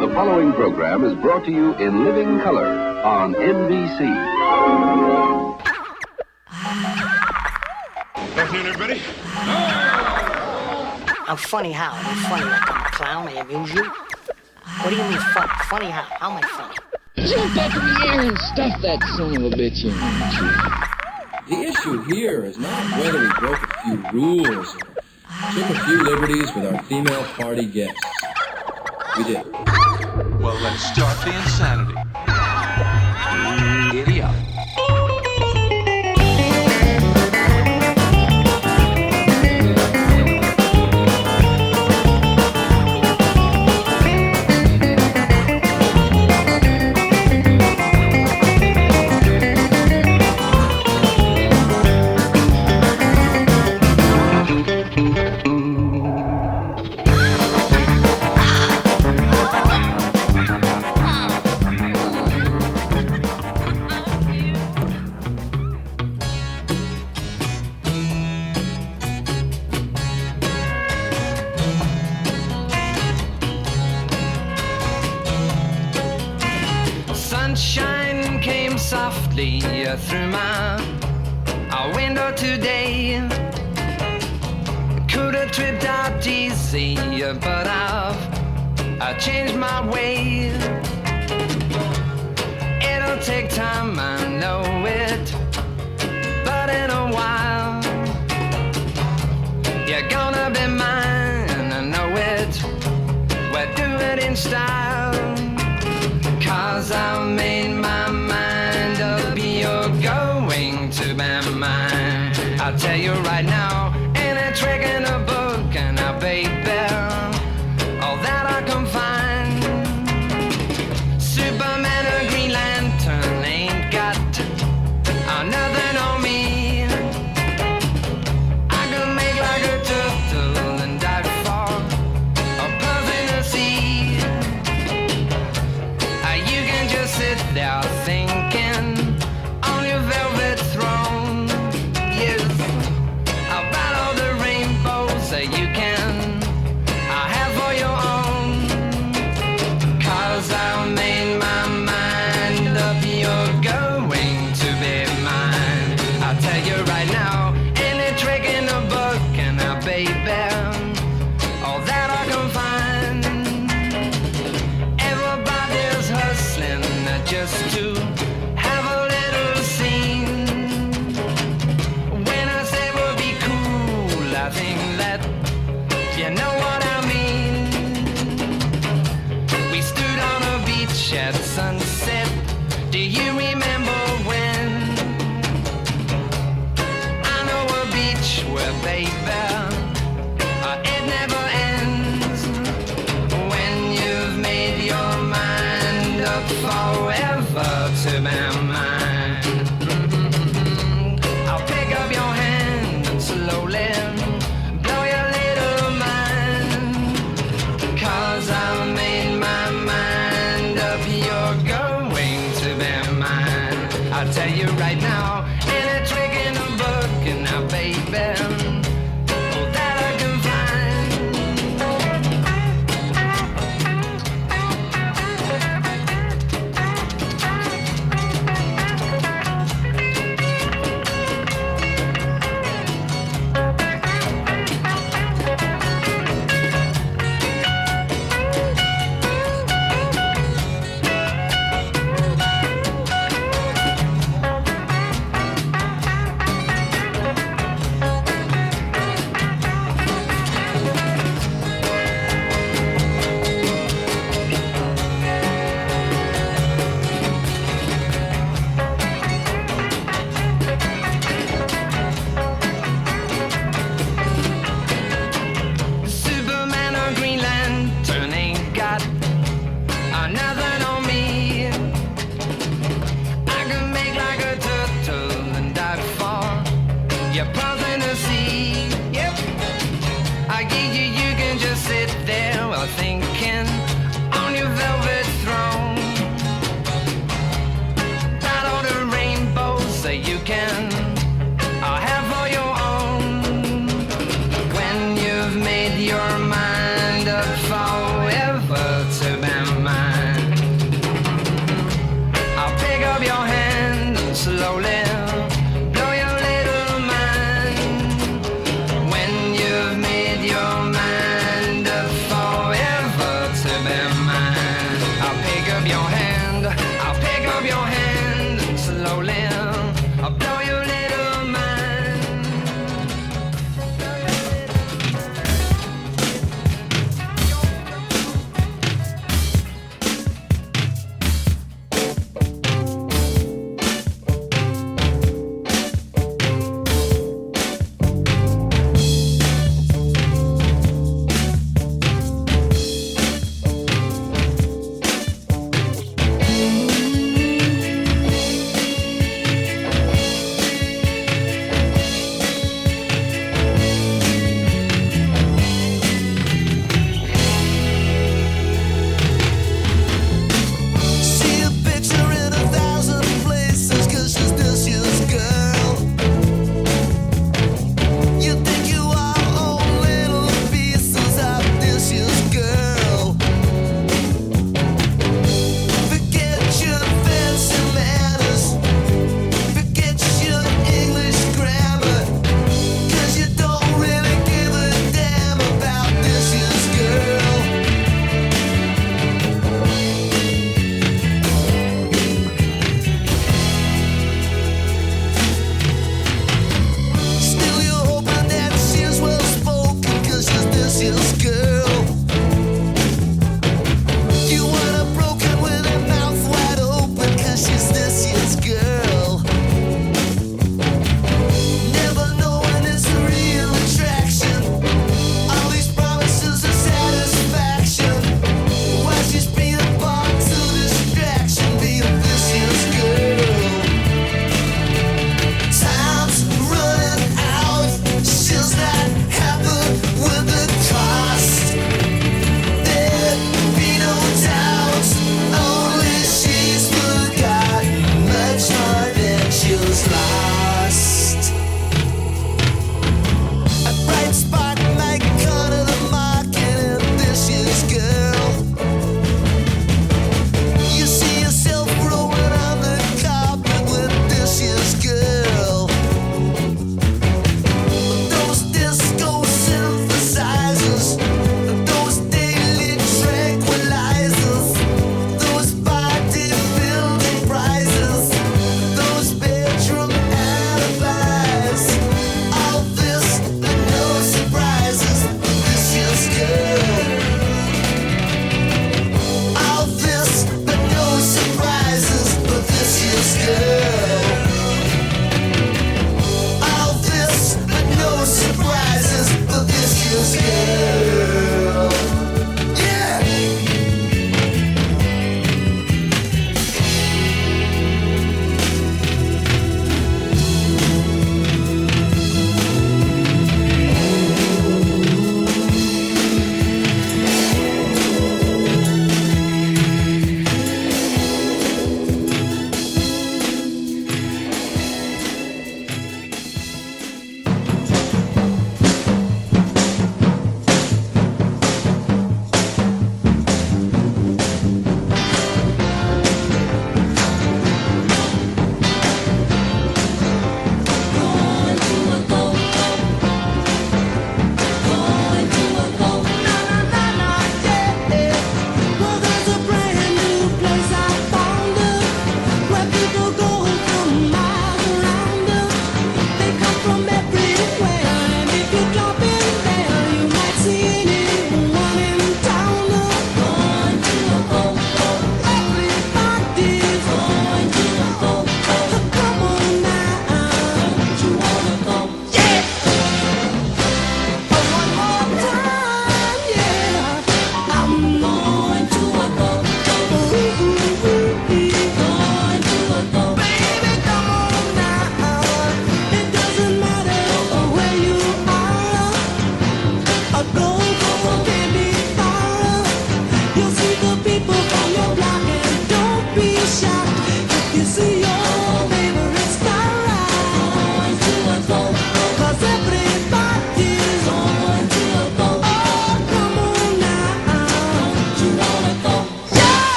The following program is brought to you in living color on NBC. Afternoon, everybody. I'm funny how? I'm funny like I'm a clown, I amuse you? What do you mean funny? Funny how? How am I funny? Jump up in the air and stuff that son of a bitch in there, Chief. The issue here is not whether we broke a few rules or took a few liberties with our female party guests. We did. Well, let's start the insanity. Giddy up. Sunshine came softly through my window today. Could have tripped out easy, but I've changed my way. It'll take time, I know it, but in a while you're gonna be mine, I know it. We'll do it in style. 'Cause I made my mind up, you're going to be mine. I'll tell you right now, ain't a trick in a book, and I baby, all that I can find. Superman or Green Lantern ain't got nothing on me. I can make like a turtle and dive for a puff in the sea. You can just sit there thinking on your velvet throne. Yes, about all the rainbows that you can have for your own. 'Cause I made my mind up, you're going to be mine. I'll tell you right now, any trick in the book, and I baby, all that I can find. Everybody's hustling just to have a little scene. When I say we'll be cool, I think that you know what I mean. We stood on a beach at sunset. Do you remember when? I know a beach where, baby, it never ends. When you've made your mind up forever to be mine. I'll pick up your hand and slowly blow your little mind. 'Cause I made my mind up, you're going to be mine. I'll tell you right now, any trick in a book, and now baby, all that I can find. Superman or Green Lantern ain't got nothing on me. I can make like a turtle and dive for your paws in the sea. Yep, you can just sit there while thinking on your velvet throne. About all the rainbows that you can have for your own. When you've made your mind up forever to be mine.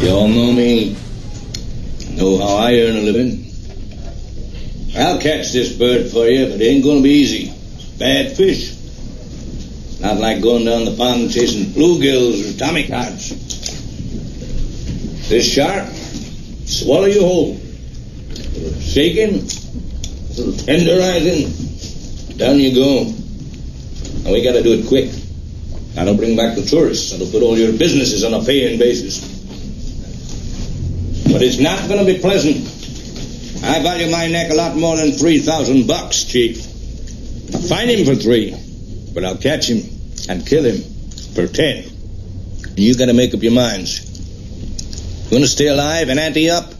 You all know me. Know how I earn a living. I'll catch this bird for you, but it ain't gonna be easy. It's bad fish. Not like going down the pond chasing bluegills or tommycods. This shark, swallow you whole. A little shaking, a little tenderizing, down you go. And we gotta do it quick. That'll bring back the tourists. That'll put all your businesses on a paying basis. But it's not gonna be pleasant. I value my neck a lot more than $3,000, Chief. I'll find him for 3, but I'll catch him and kill him for 10. And you gotta make up your minds. You wanna stay alive and ante up?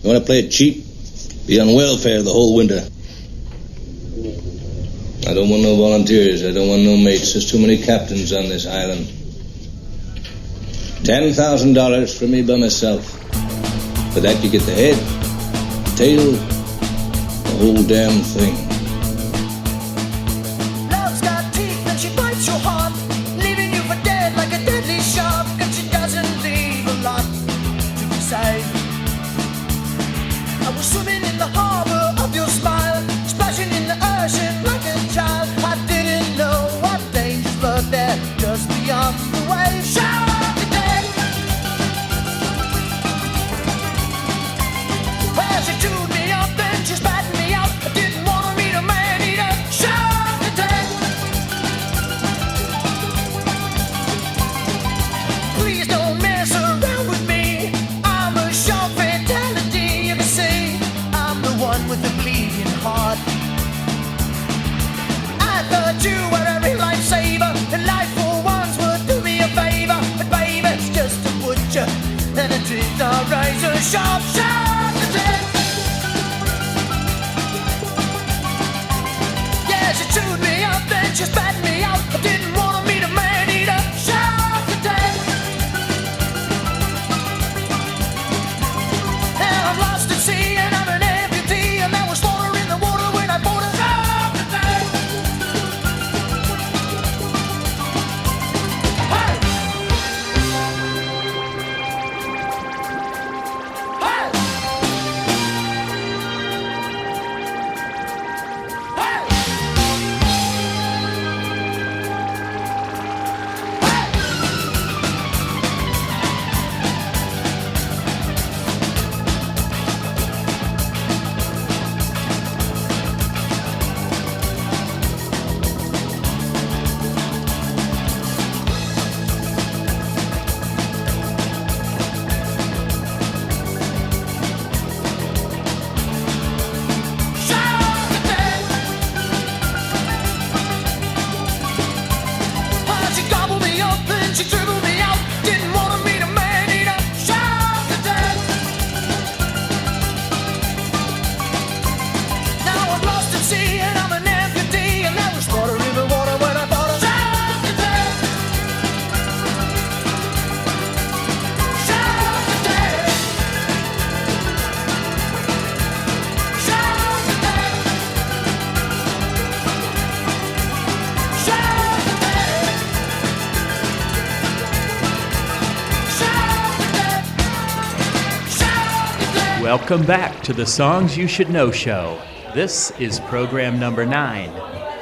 You wanna play it cheap? Be on welfare the whole winter. I don't want no volunteers. I don't want no mates. There's too many captains on this island. $10,000 for me by myself. For that you get the head, the tail, the whole damn thing. Love's got teeth and she bites your heart, leaving you for dead like a deadly shark, and she doesn't leave a lot to be safe. I was swimming in the harbor of your smile, splashing in the ocean like a child. I didn't know what dangers lurked there just beyond the waves. Shark attack! Well, she chewed me up, then she spat me out. I didn't want to meet a man-eater. Shark attack! Please don't mess around with me. I'm a shark fatality, you can see. I'm the one with the bleeding heart. I thought you were a real lifesaver, and life for once would do me a favor. But baby, it's just a butcher and a teeth are razor sharp. Shark attack! Yeah, she chewed me up, then she spat me out. I didn't want to meet a man-eater. Shark attack! And I'm lost at sea, and I'm an amputee, and there was water in the water when I bought a shark attack! Hey! Hey! Hey! She gobbled me up and she dribbled me out. Didn't want to meet a man-eater. Shark attack! Now I'm lost at sea and I'm an amputee, and there was water in the water when I bought a shark attack! Shark attack! Shark attack! Shark attack! Welcome back to the Songs You Should Know show. This is program number 9,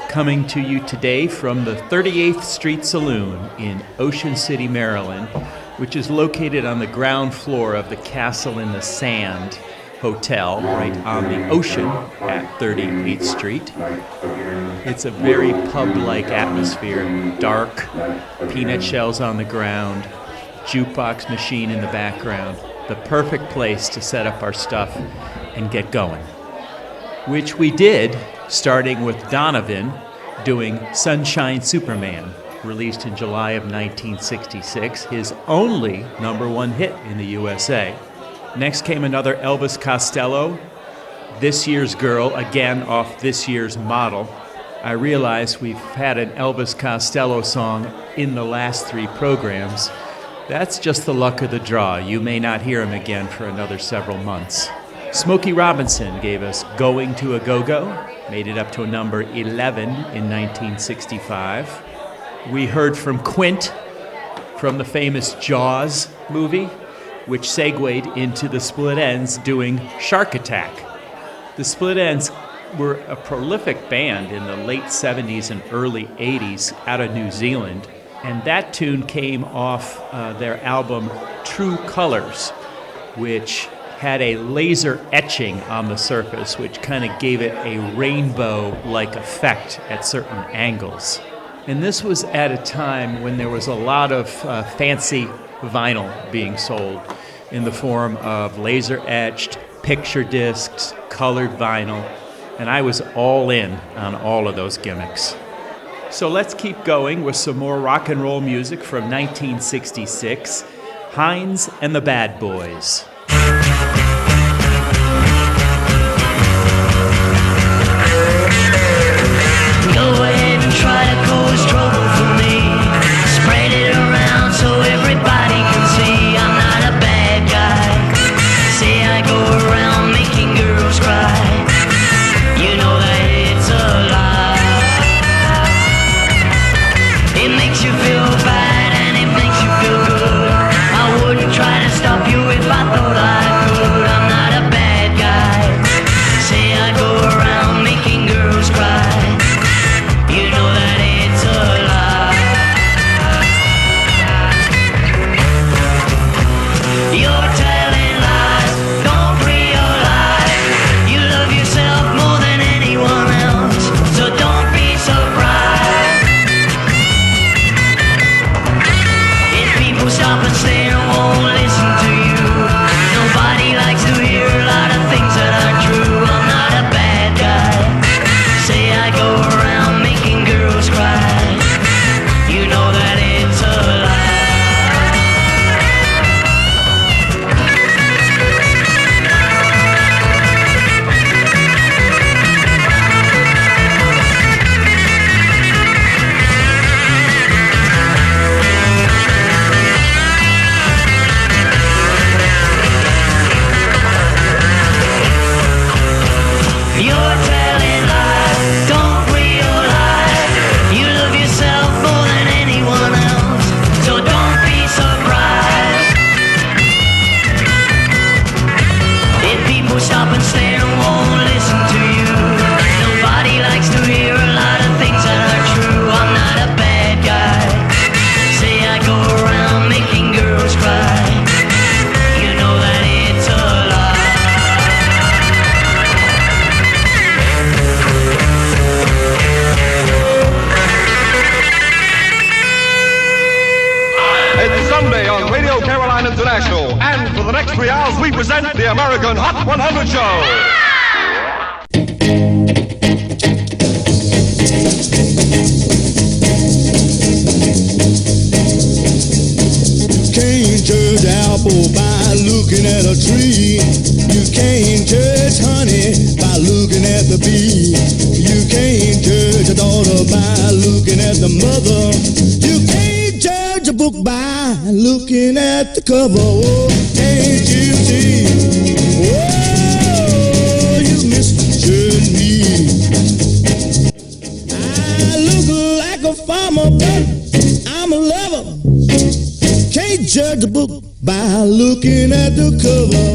coming to you today from the 38th Street Saloon in Ocean City, Maryland, which is located on the ground floor of the Castle in the Sand Hotel right on the ocean at 38th Street. It's a very pub-like atmosphere, dark, peanut shells on the ground, jukebox machine in the background. The perfect place to set up our stuff and get going. Which we did, starting with Donovan doing Sunshine Superman, released in July of 1966, his only #1 hit in the USA. Next came another Elvis Costello, This Year's Girl, again off This Year's Model. I realize we've had an Elvis Costello song in the last 3 programs. That's just the luck of the draw. You may not hear him again for another several months. Smokey Robinson gave us Going to a Go-Go, made it up to a number 11 in 1965. We heard from Quint from the famous Jaws movie which segued into the Split Enz doing Shark Attack. The Split Enz were a prolific band in the late 70s and early 80s out of New Zealand, and that tune came off their album True Colors, which had a laser etching on the surface, which kind of gave it a rainbow-like effect at certain angles. And this was at a time when there was a lot of fancy vinyl being sold in the form of laser-etched picture discs, colored vinyl, and I was all in on all of those gimmicks. So let's keep going with some more rock and roll music from 1966, Hines and the Bad Boys. Go ahead and try to cause trouble for me. Spread it around so everybody can see I'm not a bad guy. Say I go around making girls cry. You know that it's a lie. It makes you feel bad and it makes you feel good. I wouldn't try to stop you if I thought I could. I'm not a bad guy. Say I go around making girls cry. You know that it's a lie. You're telling lies, don't realize you love yourself more than anyone else, so don't be surprised if people stop and stare and won't listen to you. Nobody likes to hear a lot of things that are true. I'm not a bad guy. Say I go around making girls cry. You know that it's a lie. You're telling lies, don't realize you love yourself more than anyone else, so don't be surprised if people stop and stare and won't listen to you. Nobody likes to hear a lot of things that are true. I'm not a bad guy. Say I go around making girls cry. You know that it's a lie. It's Sunday on Radio Caroline International, and for the next 3 hours we present the American Hot 100 Show. Can't judge an apple by looking at a tree. You can't judge honey by looking at the bee. You can't judge a daughter by looking at the mother. You can't judge a book by looking at the cover. Oh, can't you see? Oh, you misjudge me. I look like a farmer, but I'm a lover. Can't judge a book by looking at the cover.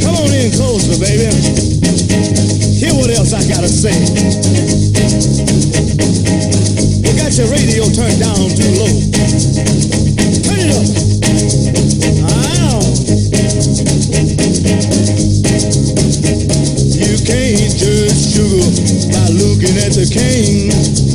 Come on in closer, baby. Hear what else I gotta say. You got your radio turned down too low. Turn it up. You can't judge sugar by looking at the cane.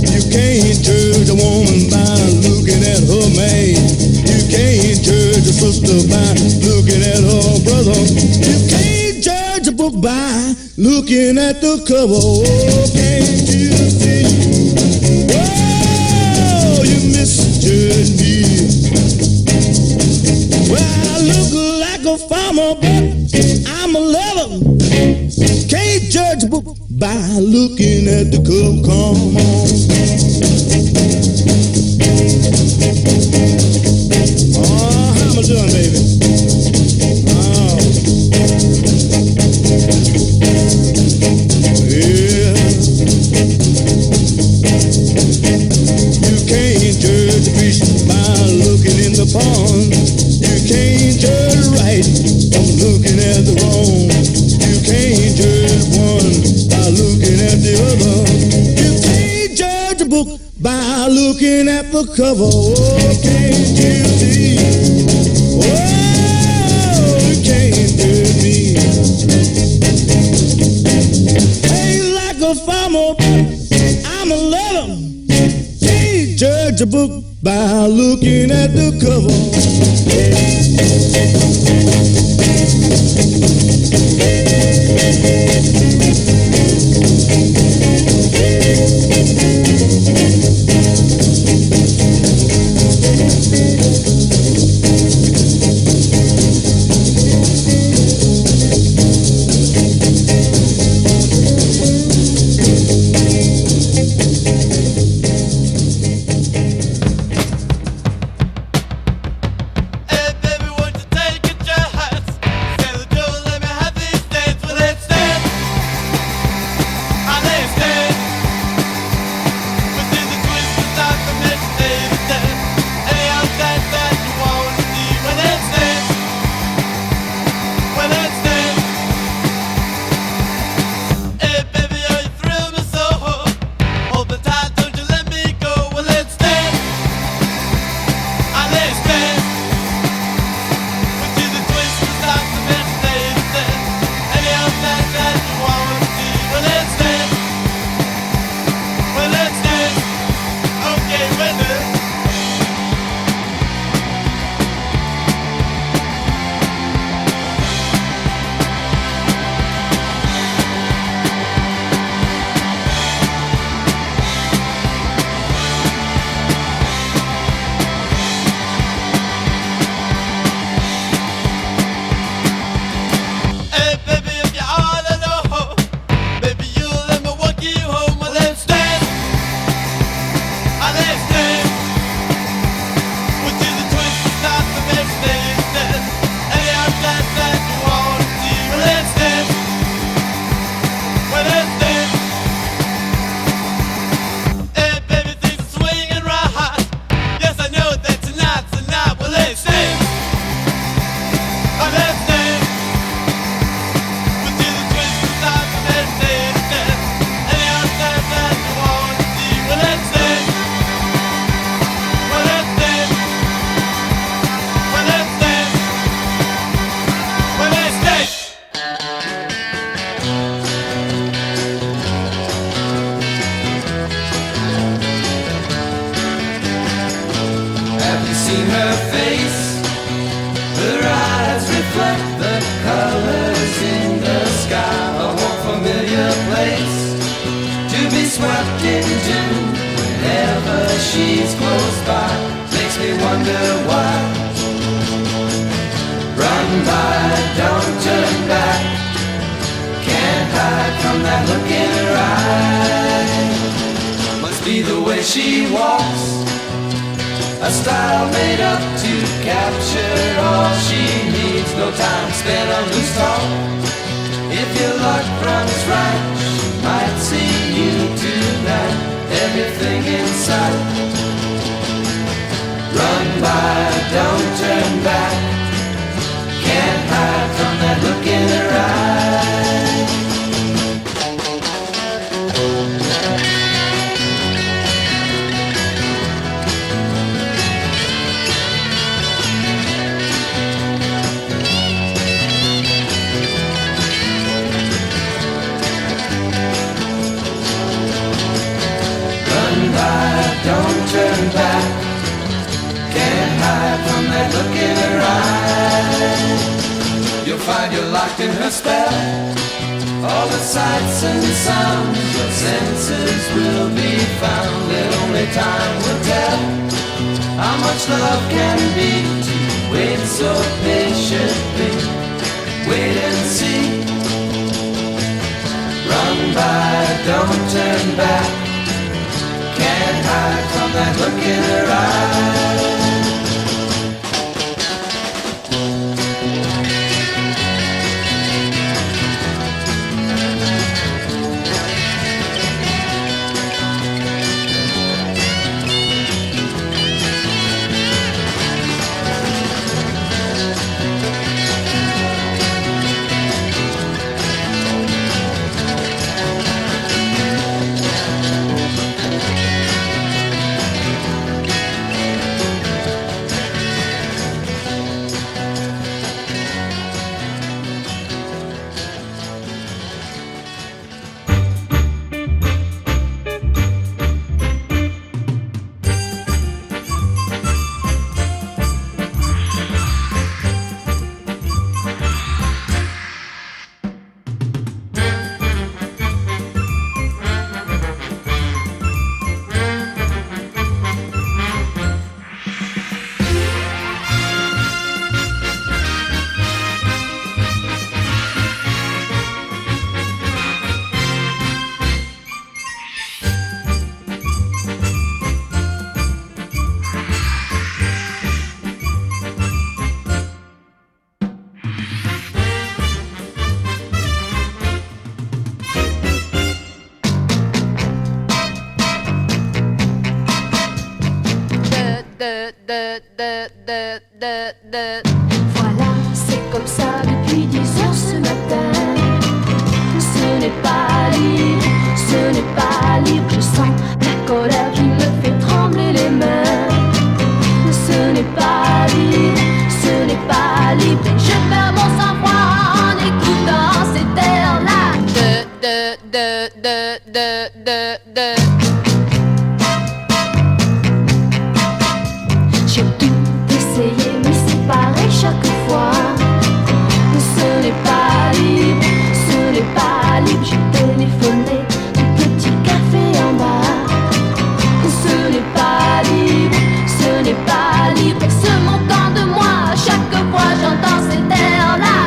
You can't judge a woman by looking at her man. You can't judge a sister by looking at her brother. You can't judge a book by looking at the cover. Oh, can't you see? Oh, you misjudge me. Well, I look like a farmer, but I'm a lover. Can't judge a book by looking at the cover. Come on. Oh, how am I doing, baby? Oh. by looking at the cover. Oh, can't you see? Oh, can't you see? Ain't like a farmer, I'm a lover. Can't judge a book by looking at the cover. Voilà, c'est comme ça depuis 10 heures ce matin. Ce n'est pas libre, ce n'est pas libre. Je sens la colère qui me fait trembler les mains. Ce n'est pas libre, ce n'est pas libre. Et je perds mon sang-froid en écoutant cet air-là. J'ai tout essayé, mais c'est pareil chaque fois. Ce n'est pas libre, ce n'est pas libre. J'ai téléphoné du petit café en bas. Ce n'est pas libre, ce n'est pas libre. Et se moquant de moi, chaque fois j'entends cet air-là.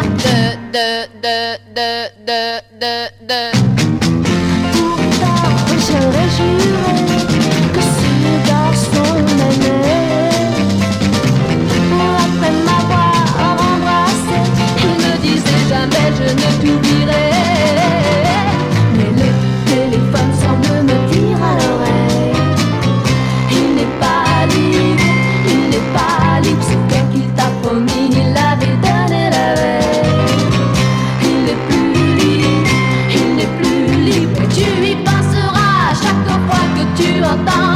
Pourtant, j'aurais juré que ce garçon m'aimait. Après m'avoir embrassé, il ne disait jamais je ne t'oublierai. Mais le téléphone semble me dire à l'oreille: il n'est pas libre, il n'est pas libre. Ce cœur qu'il t'a promis, il l'avait donné la veille. Il n'est plus libre, il n'est plus libre. Et tu y penseras chaque fois que tu entendras.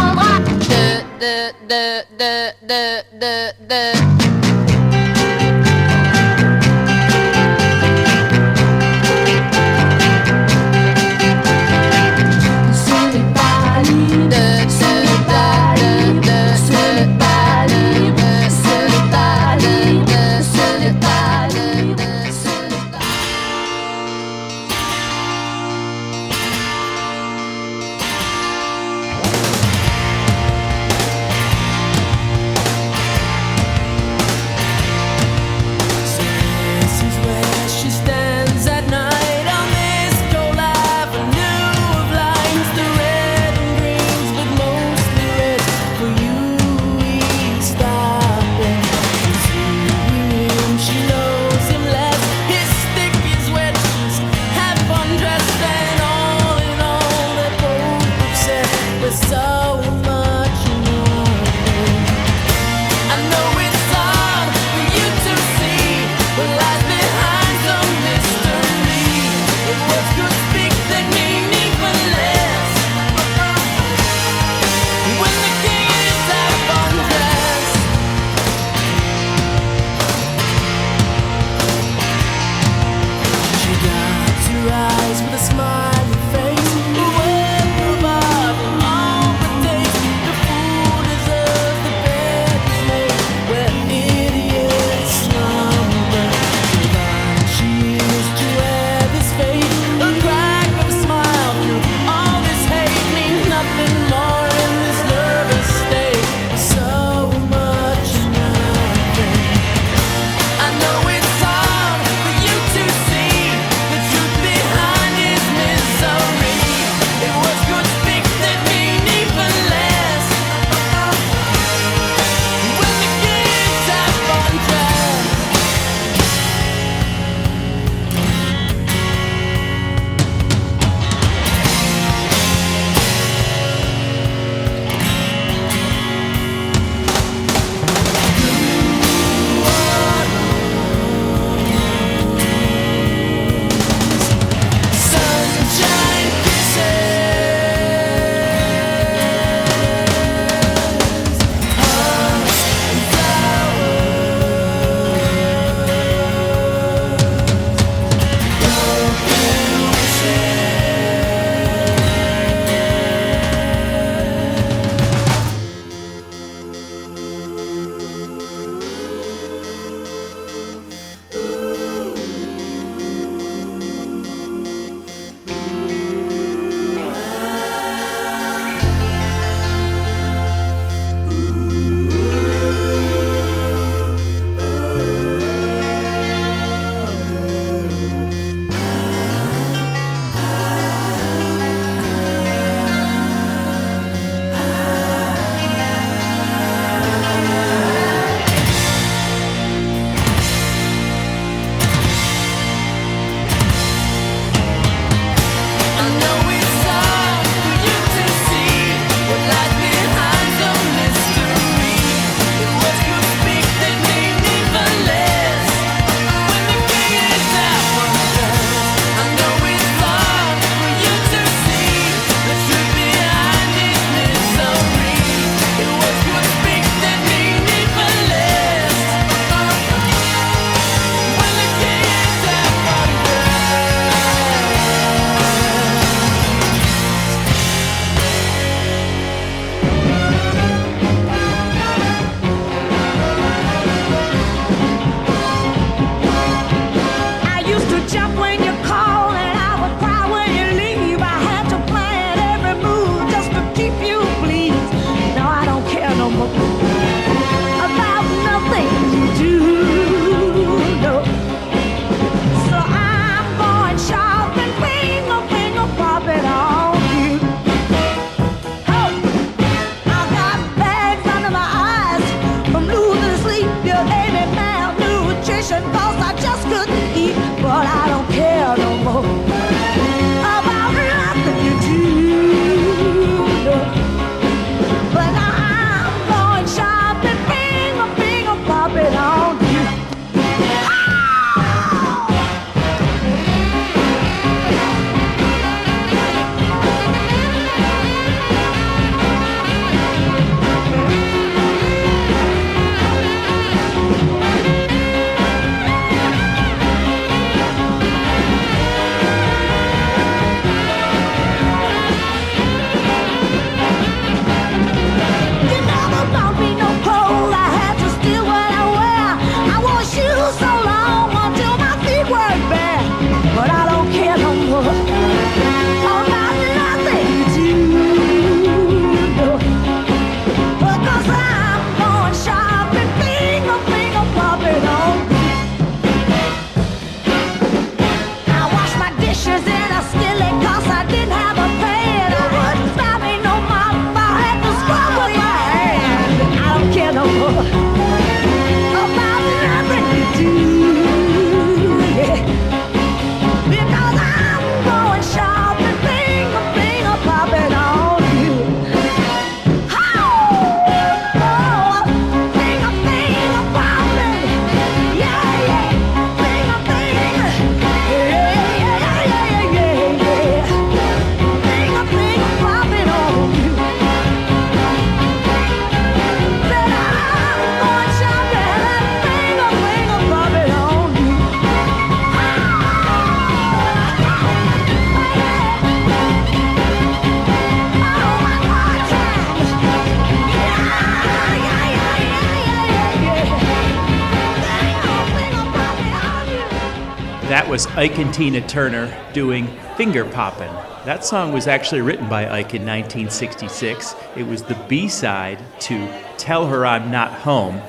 That was Ike and Tina Turner doing Finger Poppin'. That song was actually written by Ike in 1966. It was the B-side to Tell Her I'm Not Home,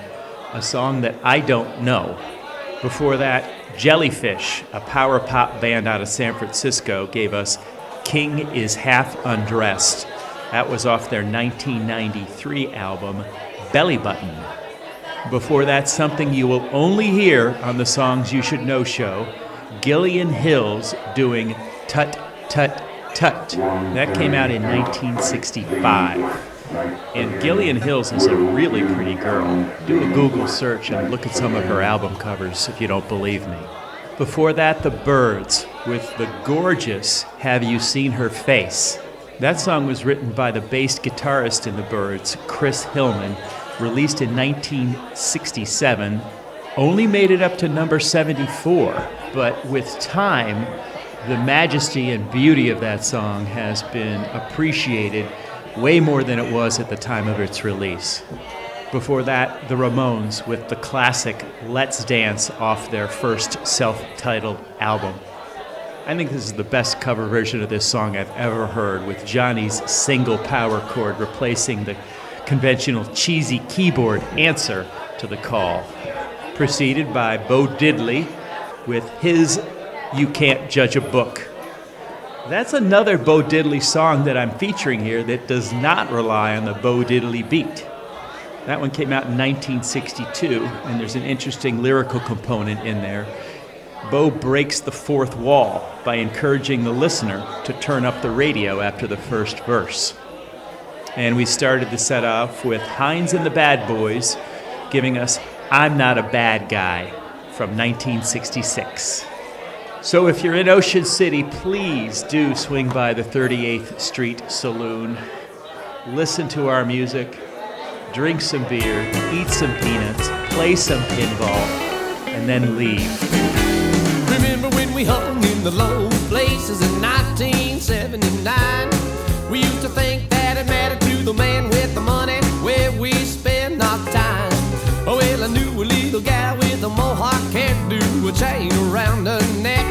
a song that I don't know. Before that, Jellyfish, a power pop band out of San Francisco, gave us King is Half Undressed. That was off their 1993 album, Belly Button. Before that, something you will only hear on the Songs You Should Know show, Gillian Hills doing Tut Tut Tut. That came out in 1965. And Gillian Hills is a really pretty girl. Do a Google search and look at some of her album covers if you don't believe me. Before that, The Byrds with the gorgeous Have You Seen Her Face? That song was written by the bass guitarist in The Byrds, Chris Hillman, released in 1967, only made it up to number 74, but with time, the majesty and beauty of that song has been appreciated way more than it was at the time of its release. Before that, the Ramones with the classic Let's Dance off their first self-titled album. I think this is the best cover version of this song I've ever heard, with Johnny's single power chord replacing the conventional cheesy keyboard answer to the call. Preceded by Bo Diddley with his You Can't Judge a Book. That's another Bo Diddley song that I'm featuring here that does not rely on the Bo Diddley beat. That one came out in 1962, and there's an interesting lyrical component in there. Bo breaks the fourth wall by encouraging the listener to turn up the radio after the first verse. And we started the set off with Hines and the Bad Boys giving us I'm Not a Bad Guy from 1966. So if you're in Ocean City, please do swing by the 38th Street Saloon. Listen to our music, drink some beer, eat some peanuts, play some pinball, and then leave. Remember when we hung in the low places in 1979? We used to think that it mattered to the man with the money where we spend our time. Oh, well, I knew a little guy with a mohawk hairdo, a chain around her neck.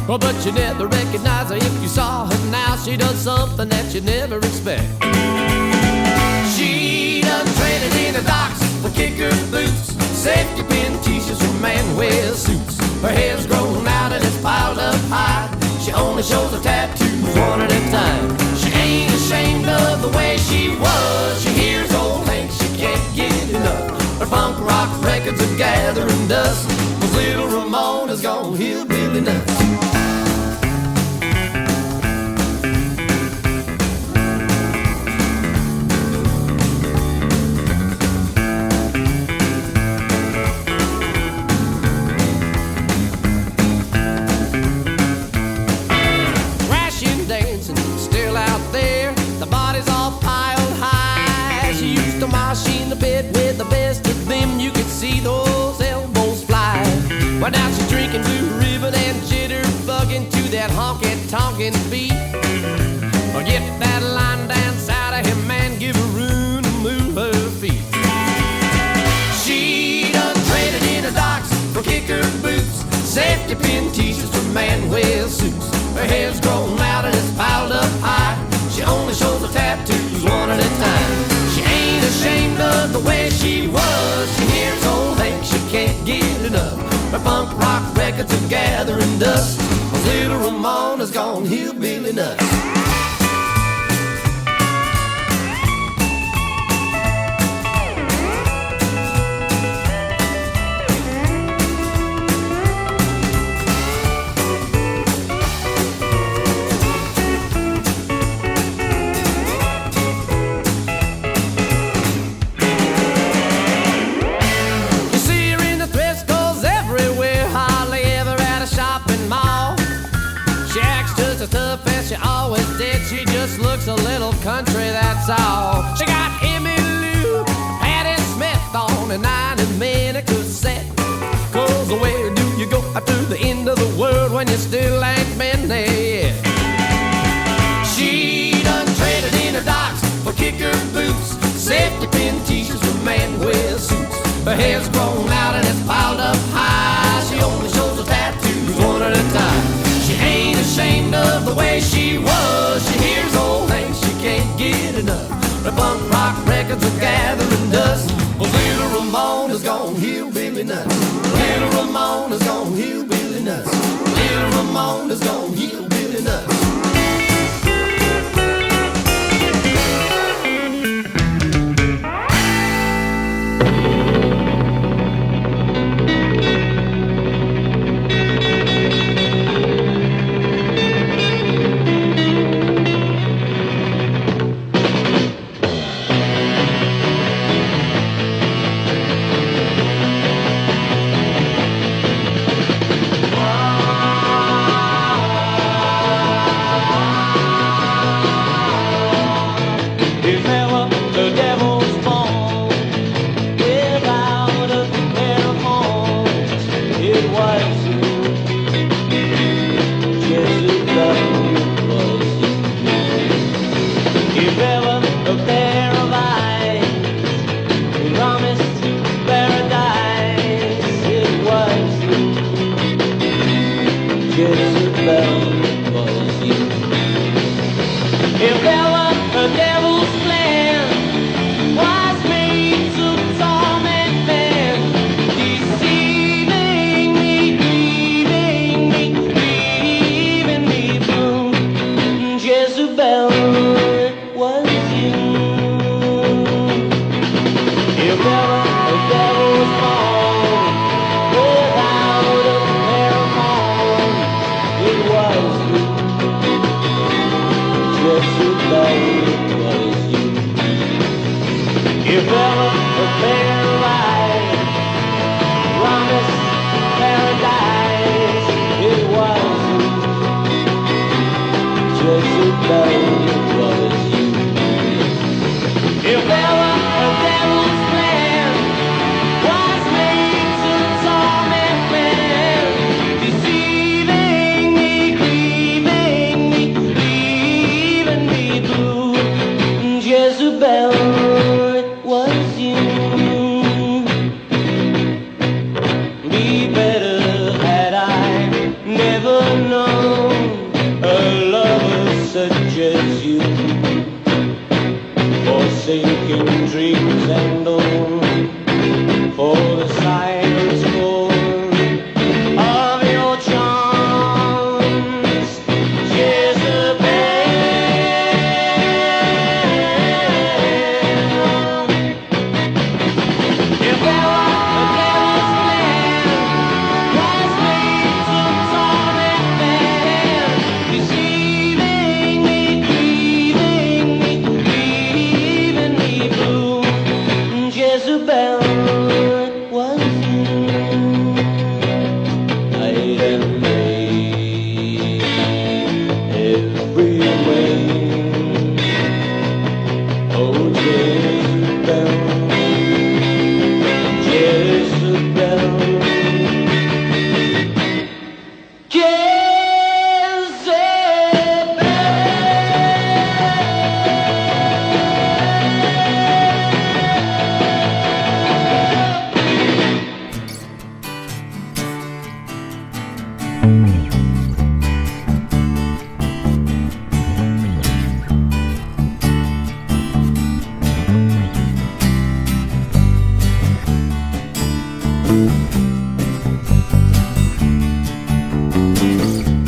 Oh, but you never recognize her if you saw her now. She does something that you never expect. She done traded in the docks for kicker boots, safety pin t-shirts for man wears suits. Her hair's grown out and it's piled up high. She only shows her tattoos one at a time. She ain't ashamed of the way she was. She hears old Hank, she can't get enough. Her punk rock records are gathering dust, 'cause little Ramona's gone hillbilly nuts. But now she's drinking Blue Ribbon and jitterbugging to that honky-tonkin' beat. Or get that line dance out of him, man, give her room to move her feet. She done traded in her docks for kicker boots, safety pin t-shirts for man wears suits. Her hair's grown out and it's piled up high. She only shows her tattoos one at a time. She ain't ashamed of the way she was. She hears old Hank, she can't get enough. Her punk rock records are gathering dust, 'cause little Ramona's gone hillbilly nuts. She always did, she just looks a little country, that's all. She got Emmylou, Patti Smith on a 90-minute cassette. 'Cause where do you go after the end of the world when you still ain't been there yet? She done traded in her docks for kicker boots, safety pin t-shirts for man wears suits. Her hair's grown out and it's piled up high. She only shows her tattoos one seconds of gathering dust. Well, little Ramona's gone hillbilly nuts. Little Ramona's gone hillbilly nuts. Little Ramona's gone hillbilly nuts.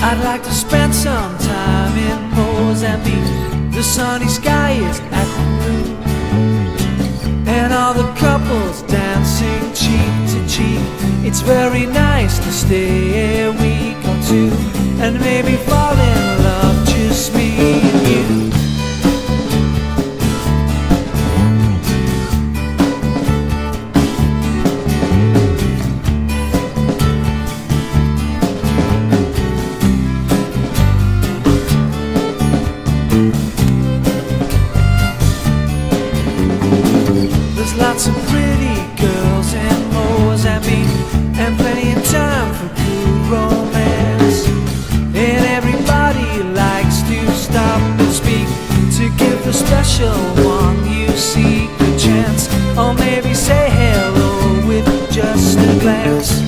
I'd like to spend some time in Mozambique. The sunny sky is afternoon, and all the couples dancing cheek to cheek. It's very nice to stay a week or two and maybe fall in love, just me and you. Lots of pretty girls in Mozambique, and plenty of time for good romance. And everybody likes to stop and speak, to give the special one you seek a chance, or maybe say hello with just a glance.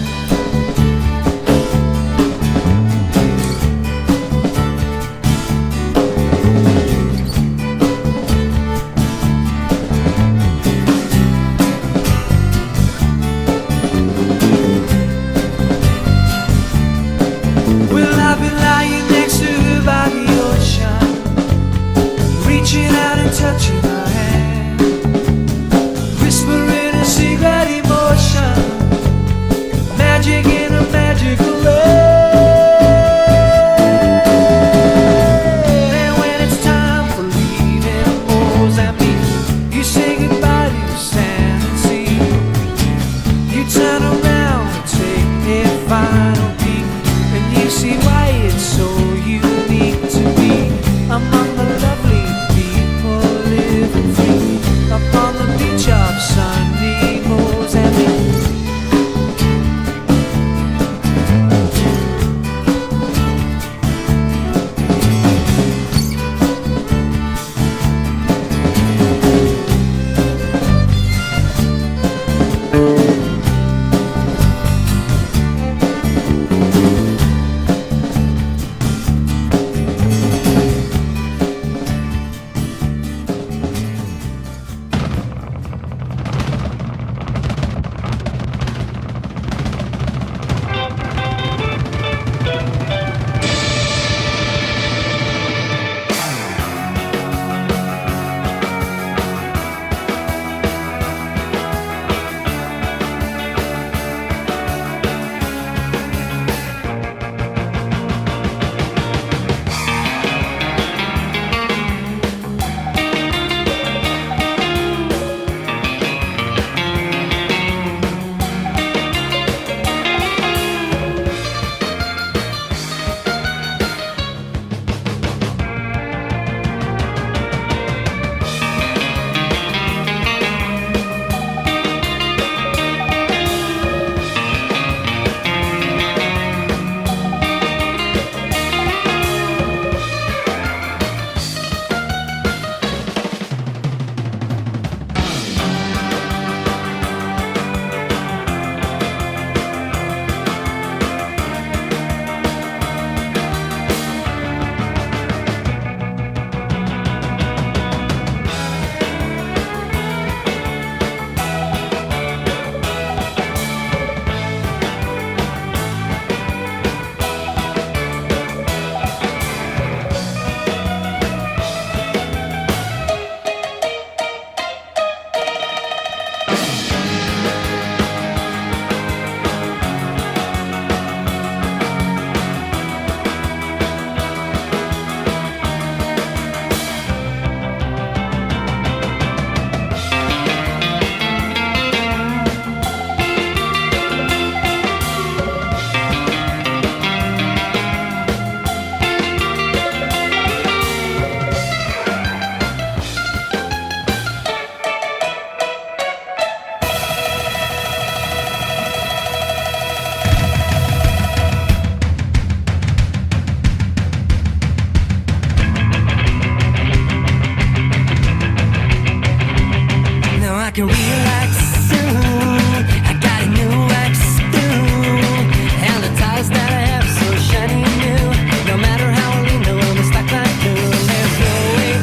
can relax soon. I got a new wax soon. And the ties that I have so shiny and new. No matter how I lean, they'll always stuck like glue. And there's no way,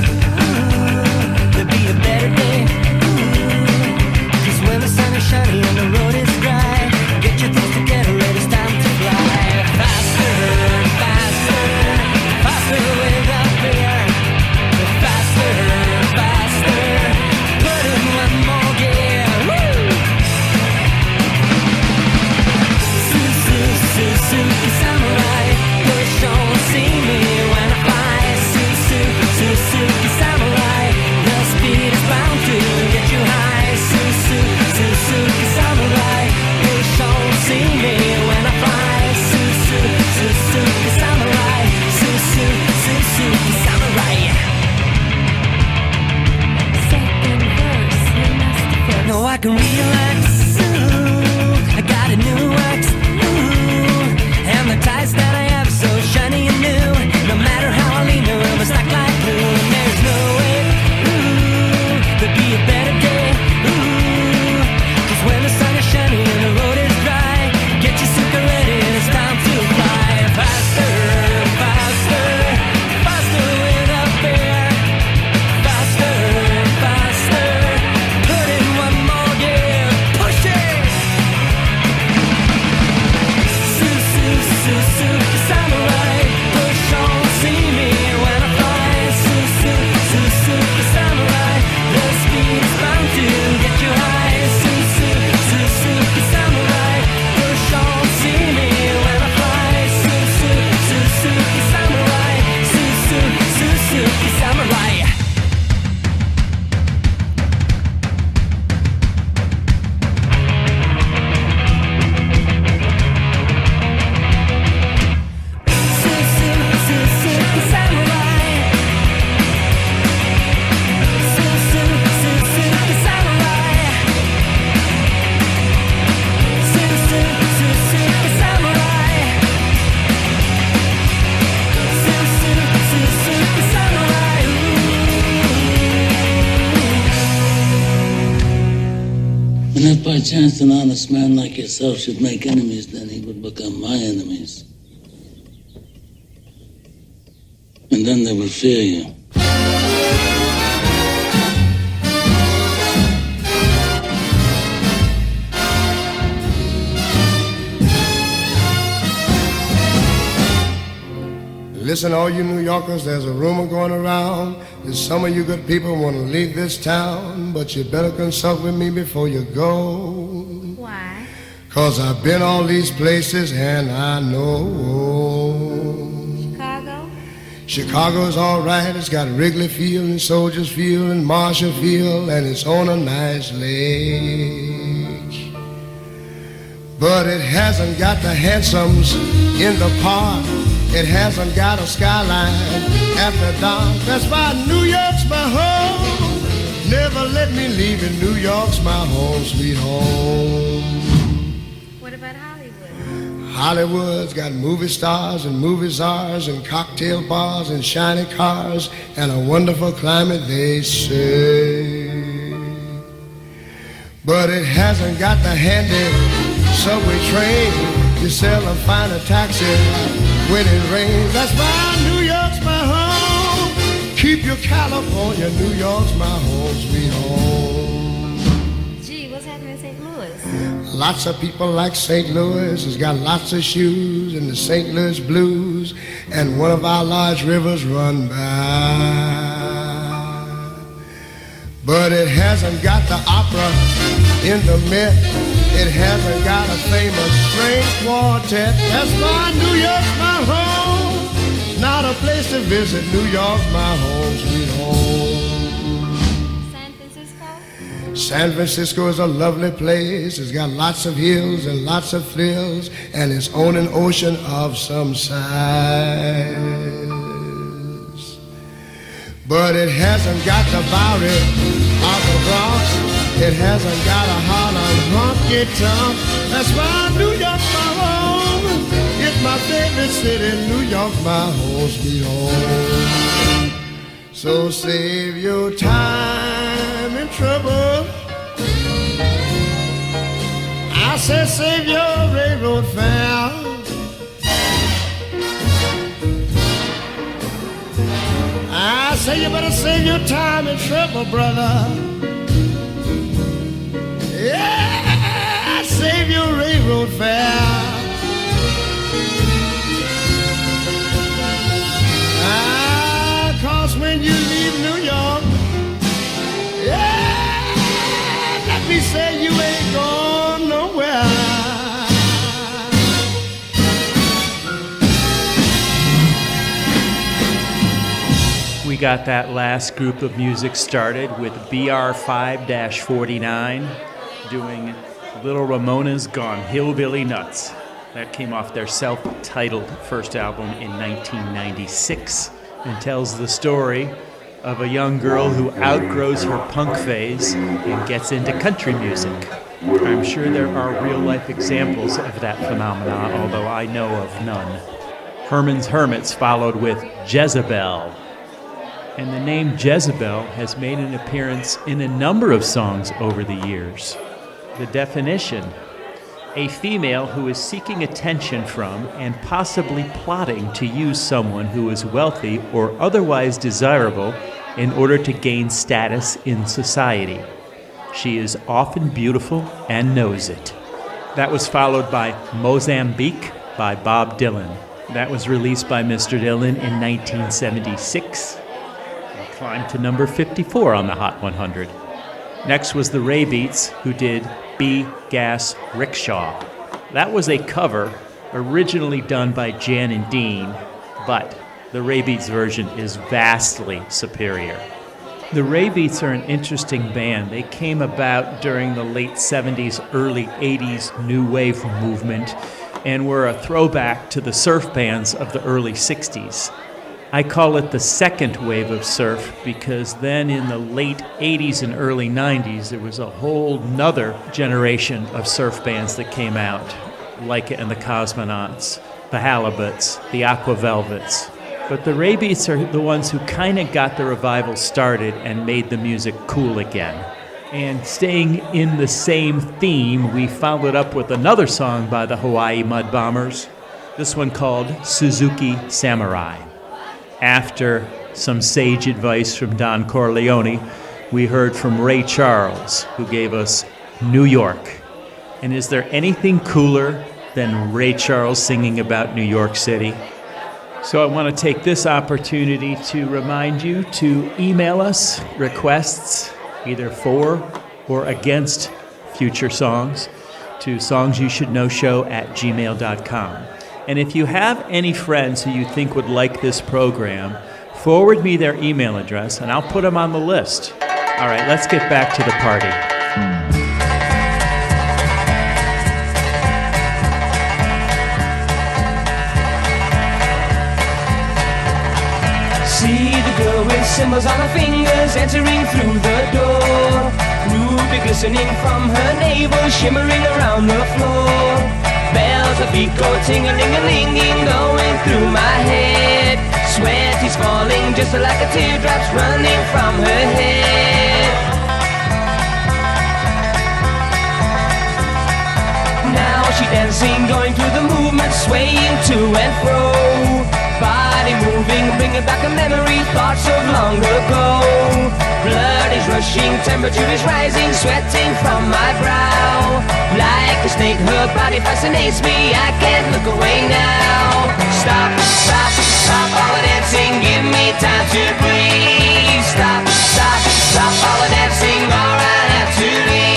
there'll be a better day. Cause when the sun is shining and the road is dry, get your things together, it's time to fly. Faster, faster, faster without fear. Faster, faster, put in one more gear. Woo! Suzuki Samurai, push on, see me when I fly. Suzuki Samurai, the speed is bound to get you high. Suzuki Samurai, push on, see me when I fly. Suzuki Samurai, Suzuki Samurai. Second verse, you must have No, I can relax. Ooh, I got a new wax. Ooh, and the ties that I have so shiny and new. No matter how I lean, I'm stuck like glue. And there's no way, there'll be a better day. Ooh, cause when the sun is shining and the road is dry, get your sucker ready and it's time to fly. Faster, faster, faster without fear. Faster, faster, put in one more gear. Push it! Suzuki Samurai, push on, see me when I fly. Suzuki Samurai, the speed is bound to get you high. Suzuki Samurai, push on, see me when I fly. Suzuki Samurai, Suzuki Samurai. Suzuki Samurai. Suzuki Samurai. Suzuki Samurai. Suzuki Samurai. And if by chance an honest man like yourself should make enemies, then he would become my enemies. And then they will fear you. Listen, all you New Yorkers, there's a rumor going around that some of you good people want to leave this town, but you better consult with me before you go. Why? 'Cause I've been all these places and I know. Chicago? Chicago's all right. It's got Wrigley Field and Soldiers Field and Marshall Field, and it's on a nice lake. But it hasn't got the handsomes in the park. It hasn't got a skyline after dark. That's why New York's my home. Never let me leave it. New York's my home, sweet home. What about Hollywood? Hollywood's got movie stars and movie czars and cocktail bars and shiny cars and a wonderful climate, they say. But it hasn't got the handy subway train. You seldom find a taxi when it rains. That's why New York's my home. Keep your California, New York's my home, sweet home. Gee, what's happening in St. Louis? Lots of people like St. Louis. It's got lots of shoes and the St. Louis blues, and one of our large rivers run by. But it hasn't got the opera in the Met. It hasn't got a famous string quartet. That's why New York's my home. Not a place to visit. New York's my home, sweet home. San Francisco? San Francisco is a lovely place. It's got lots of hills and lots of thrills, and it's on an ocean of some size. But it hasn't got the Bowery of the Bronx. It hasn't got a Harlem honky-tonk. That's why New York's my home. It's my favorite city. New York's my home, sweet home. So save your time and trouble said save your railroad fare. I say you better save your time and trouble, brother. Yeah, save your railroad fare. Cause when you leave New York, yeah, let me say you ain't going nowhere. We got that last group of music started with BR 5-49 doing Little Ramona's Gone Hillbilly Nuts. That came off their self-titled first album in 1996 and tells the story of a young girl who outgrows her punk phase and gets into country music. I'm sure there are real-life examples of that phenomenon, although I know of none. Herman's Hermits followed with Jezebel. And the name Jezebel has made an appearance in a number of songs over the years. The definition: a female who is seeking attention from and possibly plotting to use someone who is wealthy or otherwise desirable in order to gain status in society. She is often beautiful and knows it. That was followed by Mozambique by Bob Dylan. That was released by Mr. Dylan in 1976 and climbed to number 54 on the Hot 100. Next was the Ray Beats, who did B-Gas Rickshaw. That was a cover originally done by Jan and Dean, but the Ray Beats version is vastly superior. The Ray Beats are an interesting band. They came about during the late 70s, early 80s new wave movement and were a throwback to the surf bands of the early 60s. I call it the second wave of surf because then in the late 80s and early 90s, there was a whole nother generation of surf bands that came out, like it and the Cosmonauts, the Halibuts, the Aqua Velvets. But the Ray Beats are the ones who kind of got the revival started and made the music cool again. And staying in the same theme, we followed up with another song by the Hawaii Mud Bombers, this one called Suzuki Samurai. After some sage advice from Don Corleone, we heard from Ray Charles, who gave us New York. And is there anything cooler than Ray Charles singing about New York City? So I want to take this opportunity to remind you to email us requests, either for or against future songs, to songsyoushouldknowshow@gmail.com. And if you have any friends who you think would like this program, forward me their email address and I'll put them on the list. All right, let's get back to the party. See the girl with symbols on her fingers entering through the door. Ruby glistening from her navel, shimmering around the floor. Bells of beat go ting-a-ling-a-linging, going through my head. Sweat is falling just like a teardrop's running from her head. Now she dancing, going through the movement, swaying to and fro. Body moving, bringing back a memory, thoughts of long ago. Blood is rushing, temperature is rising, sweating from my brow. Like a snake, her body fascinates me, I can't look away now. Stop, stop, stop all the dancing, give me time to breathe. Stop, stop, stop all the dancing, or I have to leave.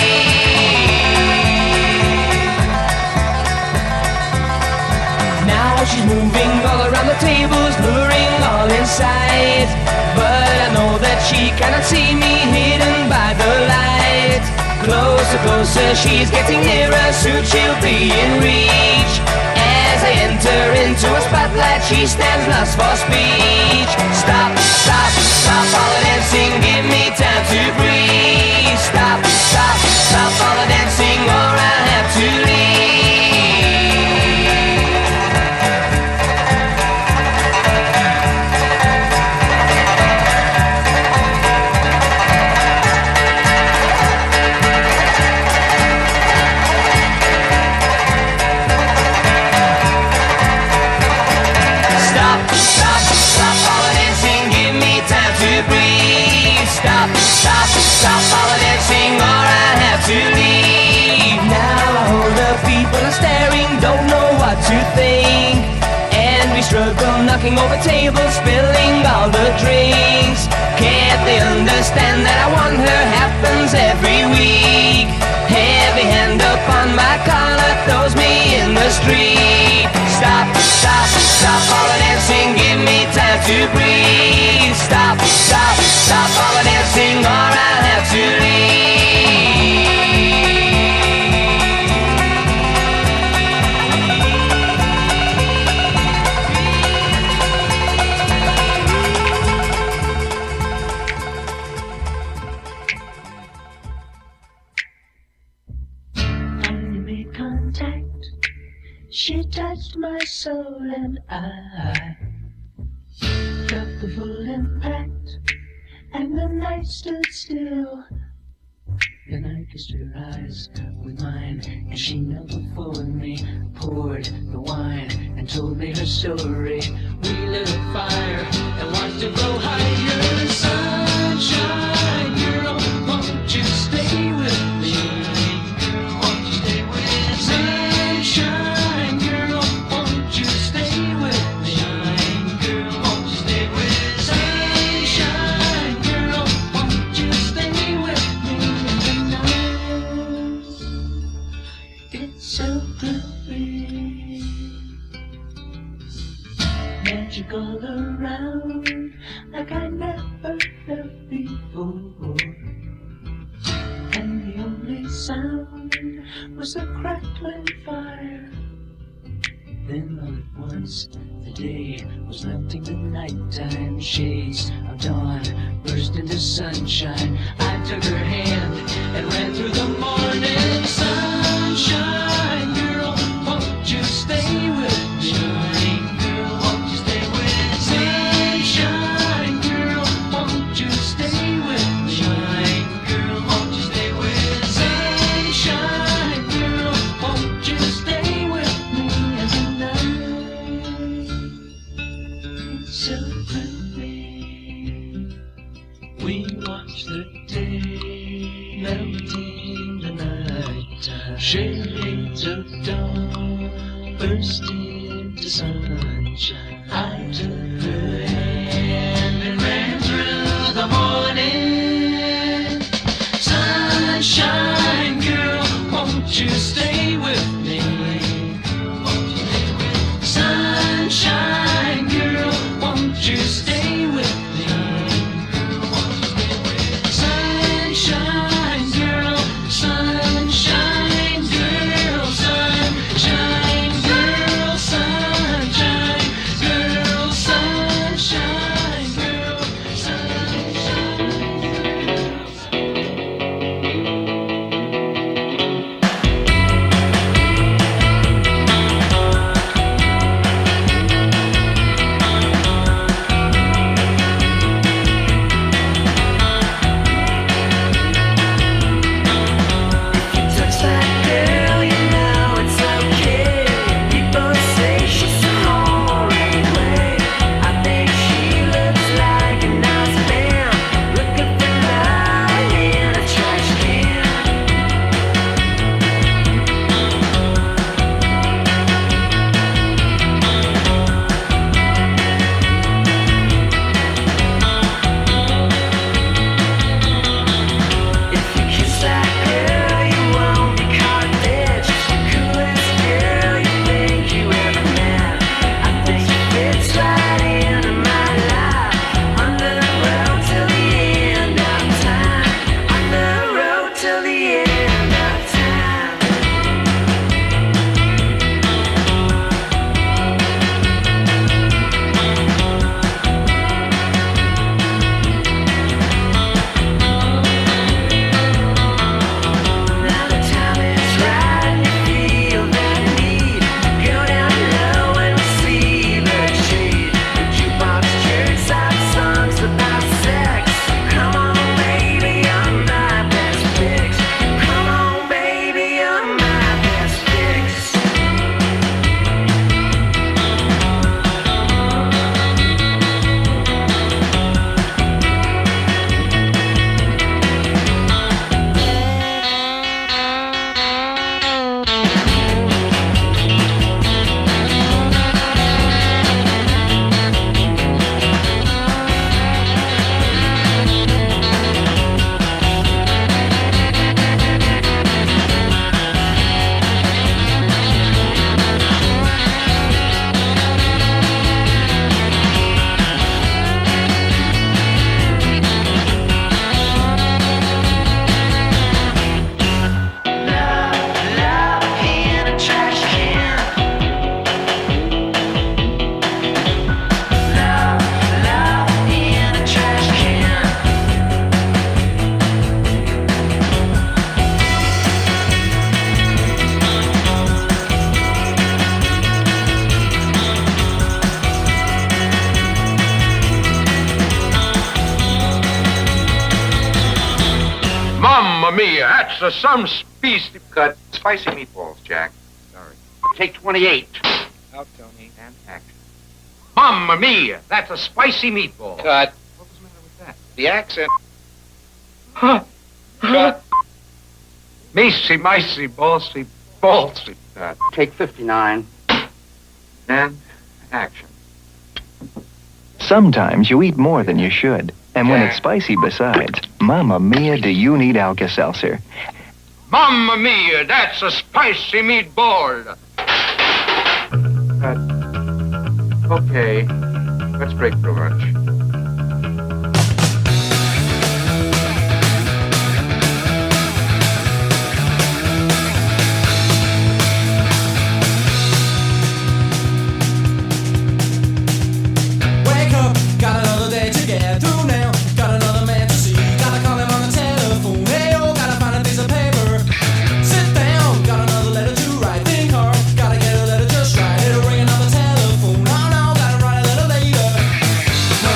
Now she's moving all around the tables, luring all inside. But I know that she cannot see me, hidden by the light. Closer, closer, she's getting nearer, soon she'll be in reach. As I enter into a spotlight, she stands lost for speech. Stop, stop, stop all the dancing, give me time to breathe. Stop, stop, stop all the dancing, or I'll have to leave. struggle, knocking over tables, spilling all the drinks. Can't they understand that I want her happens every week? Heavy hand upon my collar throws me in the street. Stop, stop, stop all the dancing, give me time to breathe. Stop, stop, stop all the dancing or I'll have to leave. She touched my soul and I felt the full impact, and the night stood still. Then I kissed her eyes with mine, and she knelt before me, poured the wine, and told me her story. We lit a fire and watched it blow higher. Sunshine, girl, won't you stay with me? Won't you stay with me? Sunshine. All around, like I never felt before. And the only sound was the crackling fire. Then all at once, the day was melting to nighttime. Shades of dawn burst into sunshine. I took her hand and ran through the morning. Sunshine, girl, won't you stay with me? Shades of dawn burst into sunshine. I took her hand and ran through the morning. Sunshine, girl, won't you stay with me? Sunshine, girl, won't you stay with me? Sunshine, girl, sunshine. Sunshine, girl, sunshine, girl, sunshine. Mamma mia, that's some species. Cut. Spicy meatballs, Jack. Sorry. Take 28. Out, Tony. And action. Mamma mia, that's a spicy meatball. Cut. What was the matter with that? The accent. Cut. Micey, micey, ballsy, ballsy. Cut. Take 59. And action. Sometimes you eat more than you should. And when it's spicy besides, Mamma mia, do you need Alka-Seltzer? Mamma mia, that's a spicy meatball. Okay, let's break for lunch. Wake up, got another day to get through now. Got another man to see, gotta call him on the telephone. Hey, oh, gotta find a piece of paper. Sit down, got another letter to write. Think hard, gotta get a letter just right. It'll ring another telephone. Oh no, gotta write a letter later. No,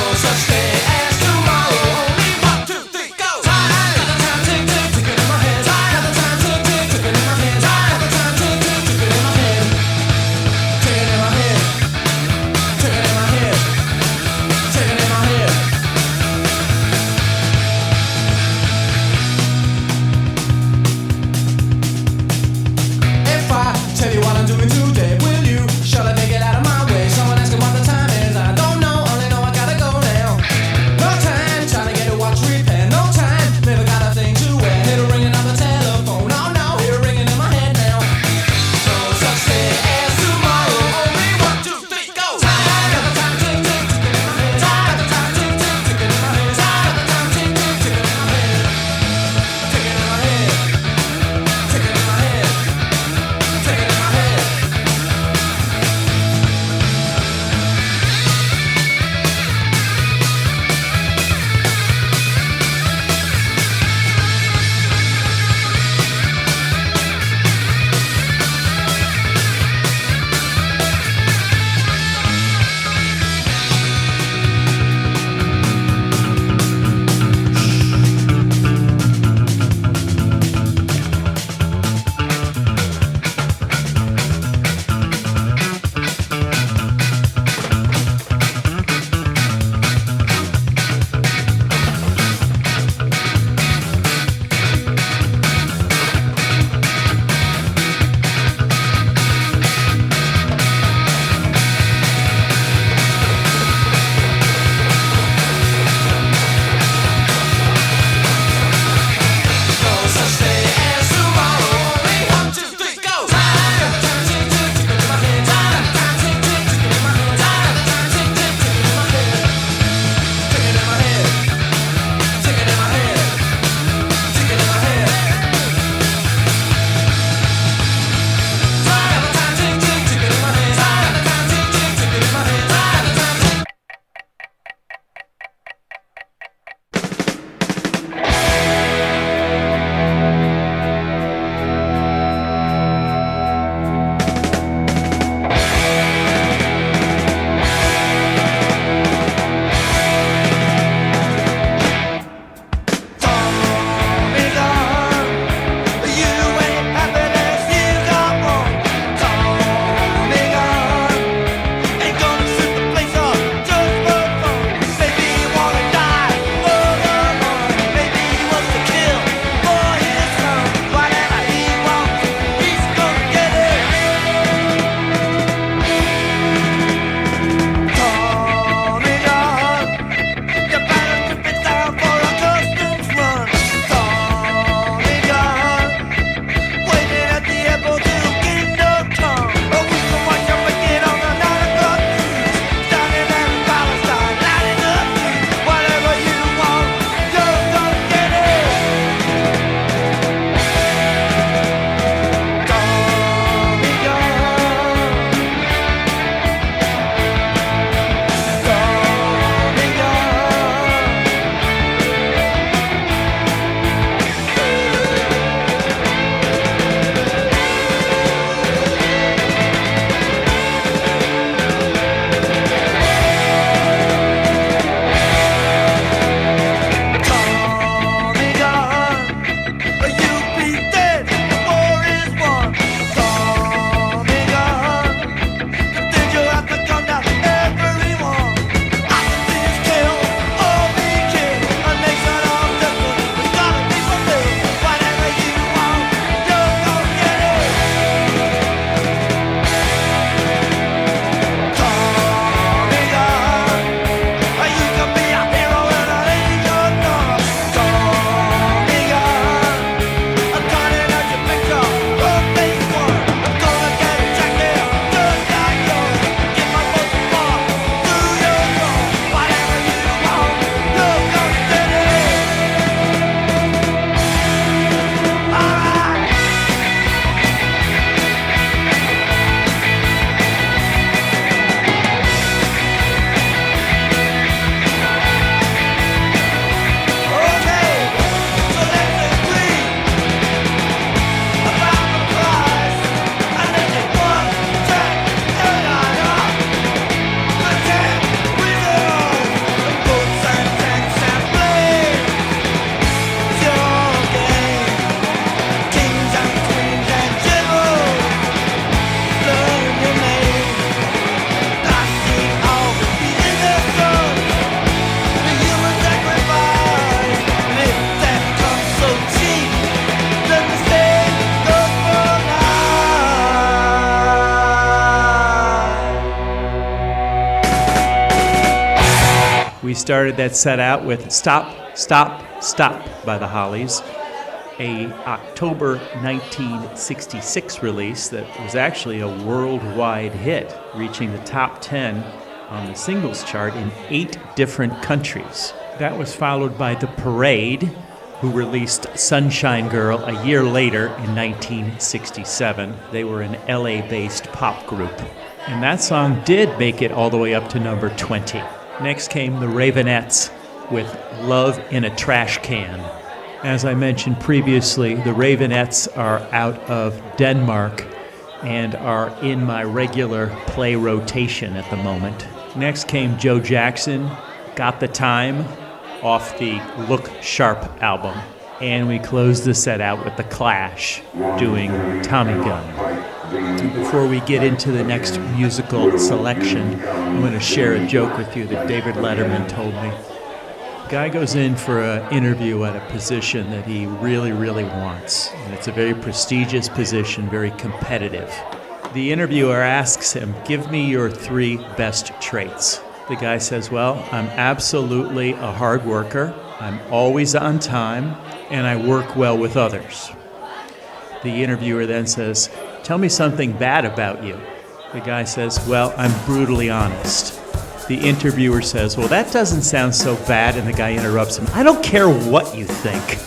started that set out with Stop, Stop, Stop by the Hollies, a October 1966 release that was actually a worldwide hit, reaching the top 10 on the singles chart in 8 different countries. That was followed by The Parade, who released Sunshine Girl a year later in 1967. They were an LA-based pop group. And that song did make it all the way up to number 20. Next came the Ravenettes with Love in a Trash Can. As I mentioned previously, the Ravenettes are out of Denmark and are in my regular play rotation at the moment. Next came Joe Jackson, Got the Time, off the Look Sharp album. And we closed the set out with The Clash doing Tommy Gun. Before we get into the next musical selection, I'm going to share a joke with you that David Letterman told me. Guy goes in for an interview at a position that he really, really wants. And it's a very prestigious position, very competitive. The interviewer asks him, give me your 3 best traits. The guy says, well, I'm absolutely a hard worker, I'm always on time, and I work well with others. The interviewer then says, tell me something bad about you. The guy says, well, I'm brutally honest. The interviewer says, well, that doesn't sound so bad, and the guy interrupts him. I don't care what you think.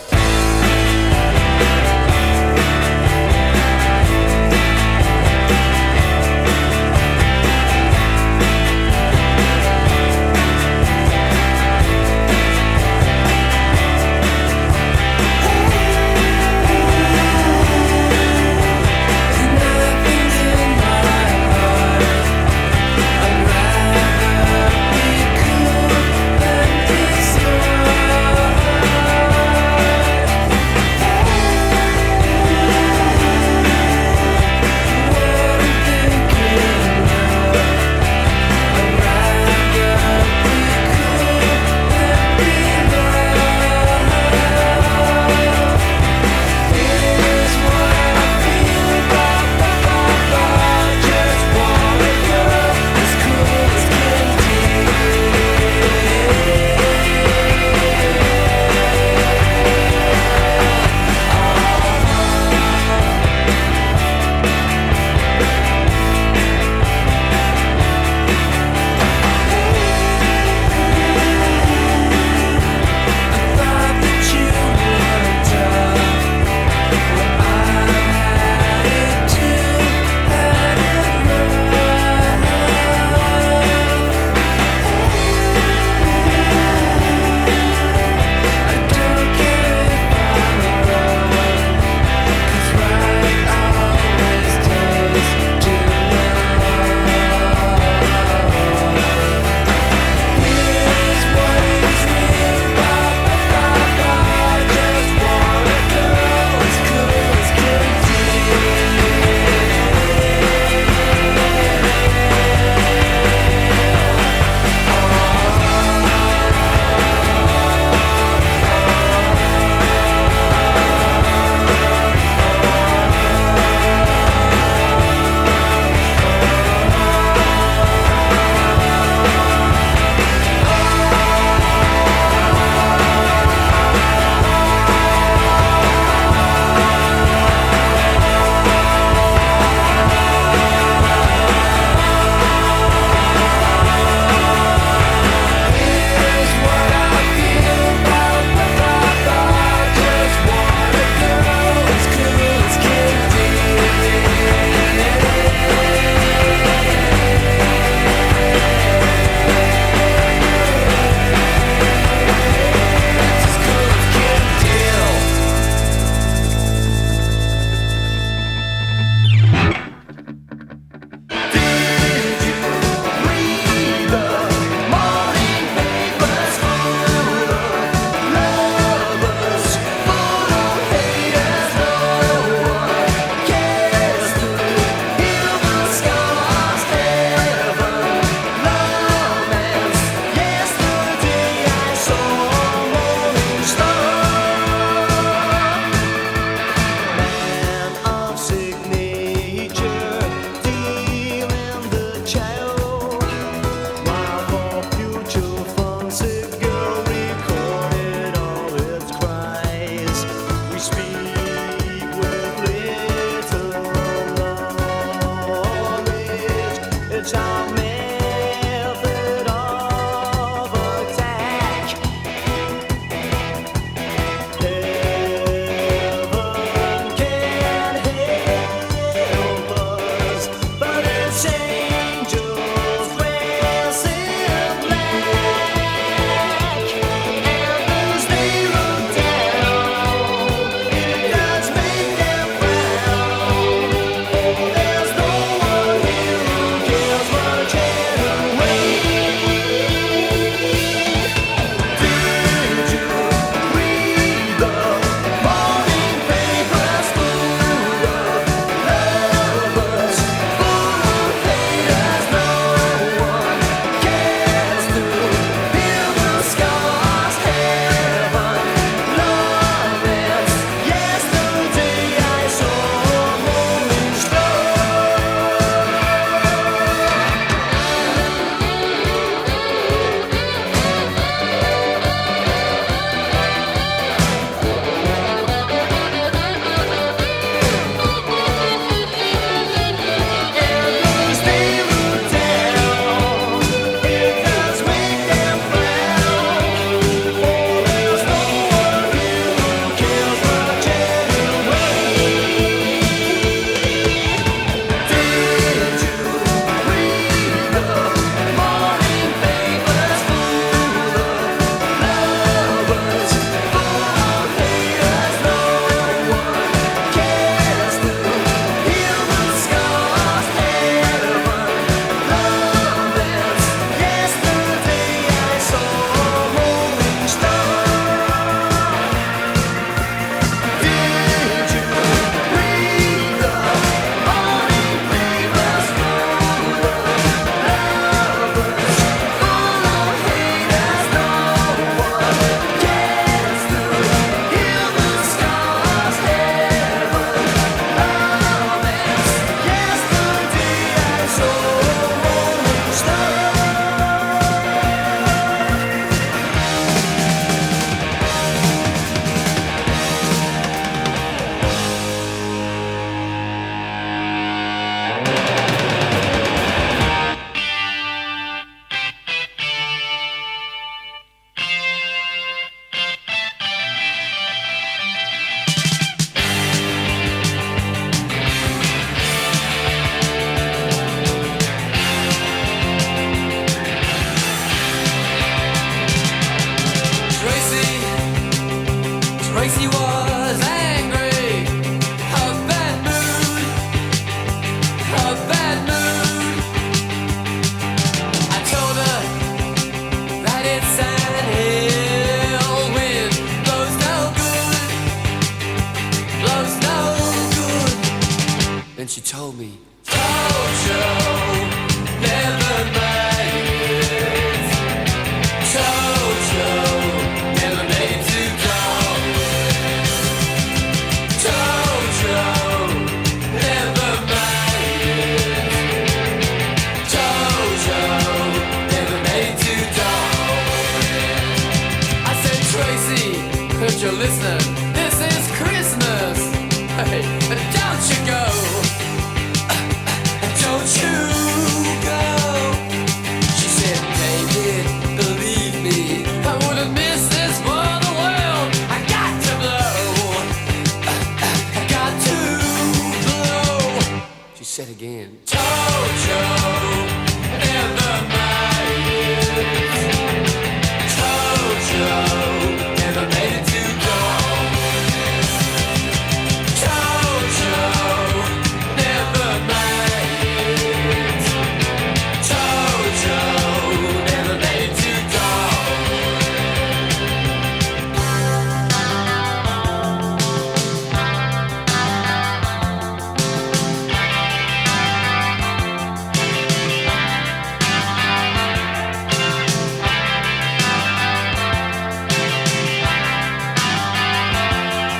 Then she told me, Jojo, never made it. Jojo, never made it to Galway. Jojo, never made it. Jojo, never made it to Galway. I said, Tracy, if you're listening, this is Christmas. Hey, don't you go. Don't you go. She said, David, believe me, I wouldn't miss this for the world. I got to blow. I got to blow. She said again, Jojo, never made it. Jojo, never made it to Galway. Jojo, never made it. Jojo, never made it to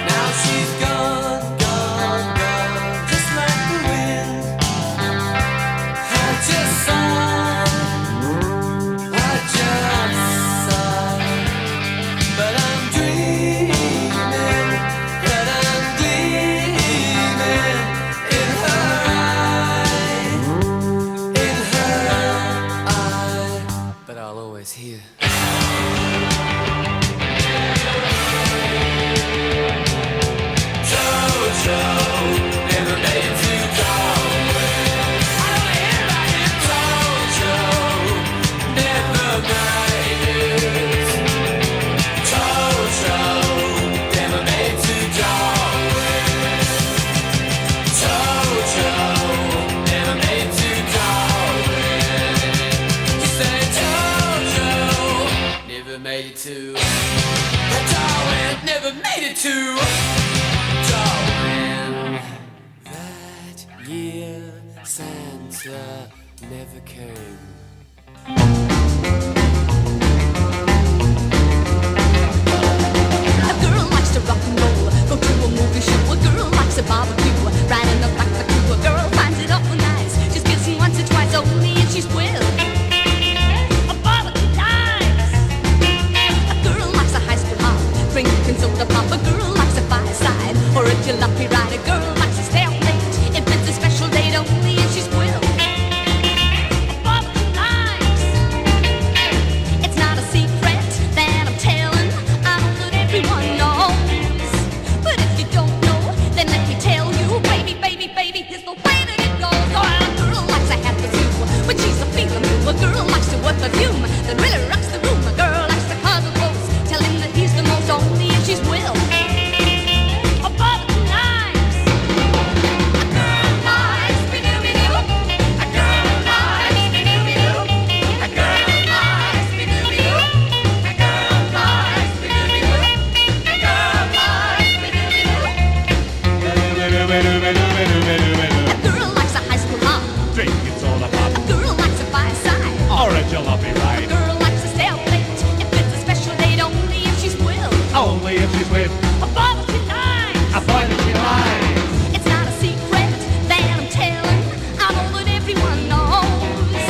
Now she's gone, gone, gone, just like the wind. I just saw, but I'm dreaming, in her eye, but I'll always hear. Jojo, never made it to Galway. I don't hear about him. Jojo, never made it. Jojo, never made it to Galway. Jojo, never made it to Galway. She said, Jojo, never made it to Darwin, never made it to Darwin. That year, Santa never came. A girl likes to rock and roll, go to a movie show. A girl likes a barbecue, ride in the back of the queue. A girl finds it awful nice, just kissing once or twice only, and she's thrilled. A barbecue nice. A girl likes a high school hop, drinking soda pop. A girl likes a fireside or a jalopy ride. A girl likes a stay out late if it's a special date only, and she's thrilled. A barbecue nice. It's not a secret that I'm telling. I know that everyone knows. But if you don't know, then let me tell you, baby, baby, baby, here's the way that it goes. Oh, a girl likes a hat with you when she's a feeling blue. A girl likes to wear perfume that really rocks the room. A girl likes to cuddle close, tell him that he's the most only, and she's will. A barbecue nice. A girl likes be-doo-be-doo. A girl likes be-doo-be-doo. A girl likes be-doo-be-doo. A girl likes be-doo-be-doo. A girl likes be-doo-be-doo. A girl likes a high school hop, Drinking soda pop, a girl likes a fireside, or a jalopy a ride. girl likes to stay out late if it's a special date only, and she's will. Only if she's with A barbecue night. a boy that she likes. It's not a secret that I'm telling. I know that everyone knows.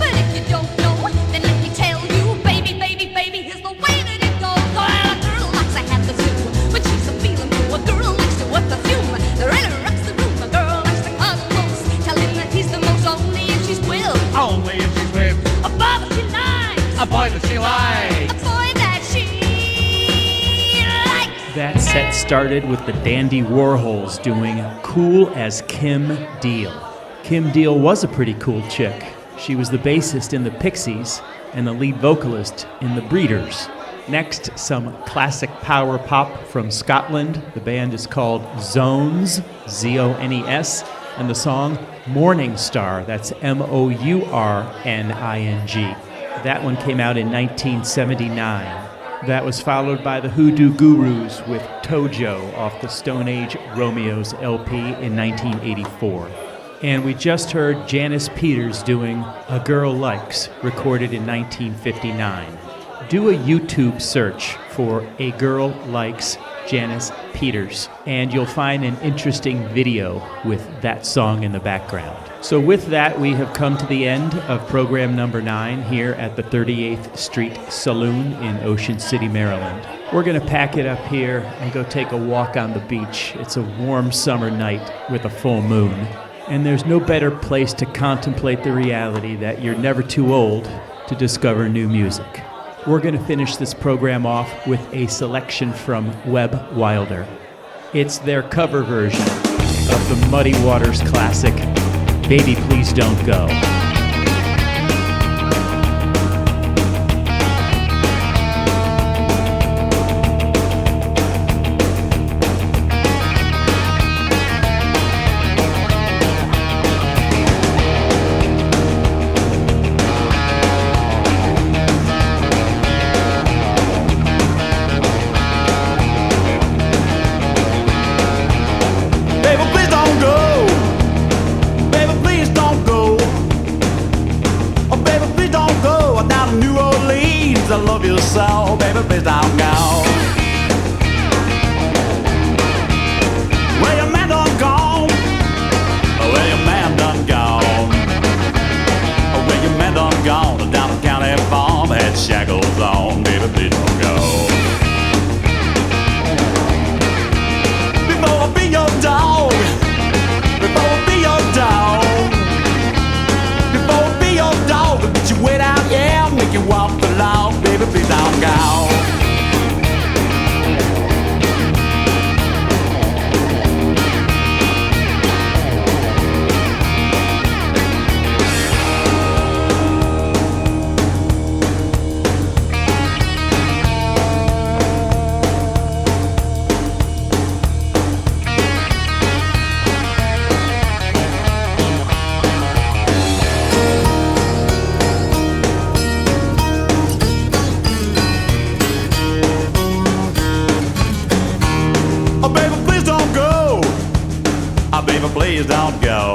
But if you don't know, then let me tell you, baby, baby, baby, here's the way that it goes. Oh, a girl likes a hat that's new when she's a feeling blue. A girl likes to wear perfume that really rocks the room. A girl likes to cuddle close, tell him that he's the most only, and she's will. Only if she's with A barbecue night. a boy that she likes. A boy that she likes. That set started with the Dandy Warhols doing Cool as Kim Deal. Kim Deal was a pretty cool chick. She was the bassist in the Pixies and the lead vocalist in the Breeders. Next, some classic power pop from Scotland. The band is called Zones, Z-O-N-E-S, and the song Morning Star, that's M-O-U-R-N-I-N-G. That one came out in 1979. That was followed by the Hoodoo Gurus with Tojo off the Stone Age Romeo's LP in 1984. And we just heard Janice Peters doing A Girl Likes, recorded in 1959. Do a YouTube search for A Girl Likes Janice Peters, and you'll find an interesting video with that song in the background. So with that, we have come to the end of program number 9 here at the 38th Street Saloon in Ocean City, Maryland. We're going to pack it up here and go take a walk on the beach. It's a warm summer night with a full moon, and there's no better place to contemplate the reality that you're never too old to discover new music. We're going to finish this program off with a selection from Webb Wilder. It's their cover version of the Muddy Waters classic, Baby Please Don't Go. So, baby, please don't go. Well, your man done gone. Well, your man done gone. Well, your man done gone. Down the county farm, had shackles on. Baby, please don't go. Before I be your dog. Before I be your dog. Before I be your dog, I'll get you wet out, yeah, make you walk the log. Baby, please don't go. Please don't go.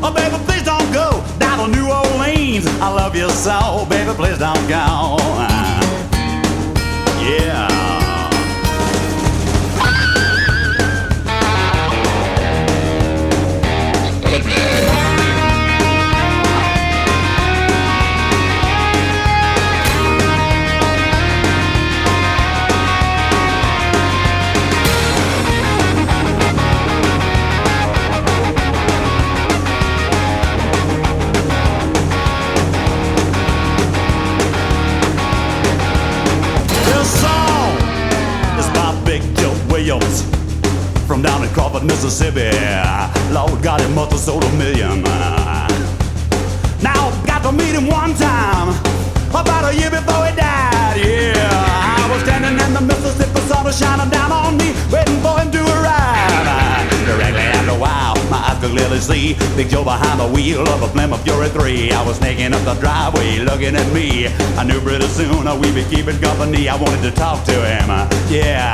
Oh, baby, please don't go down to New Orleans. I love you so, baby, please don't go. Yeah. From down in Crawford, Mississippi, Lord God, he must have sold 1 million. Now, got to meet him one time, about a year before he died, yeah. I was standing in the Mississippi, sun was shining down on me, waiting for him to arrive. Directly after a while, my eyes could clearly see Big Joe behind the wheel of a Plymouth Fury 3. I was sneaking up the driveway, looking at me. I knew pretty soon we'd be keeping company. I wanted to talk to him, yeah.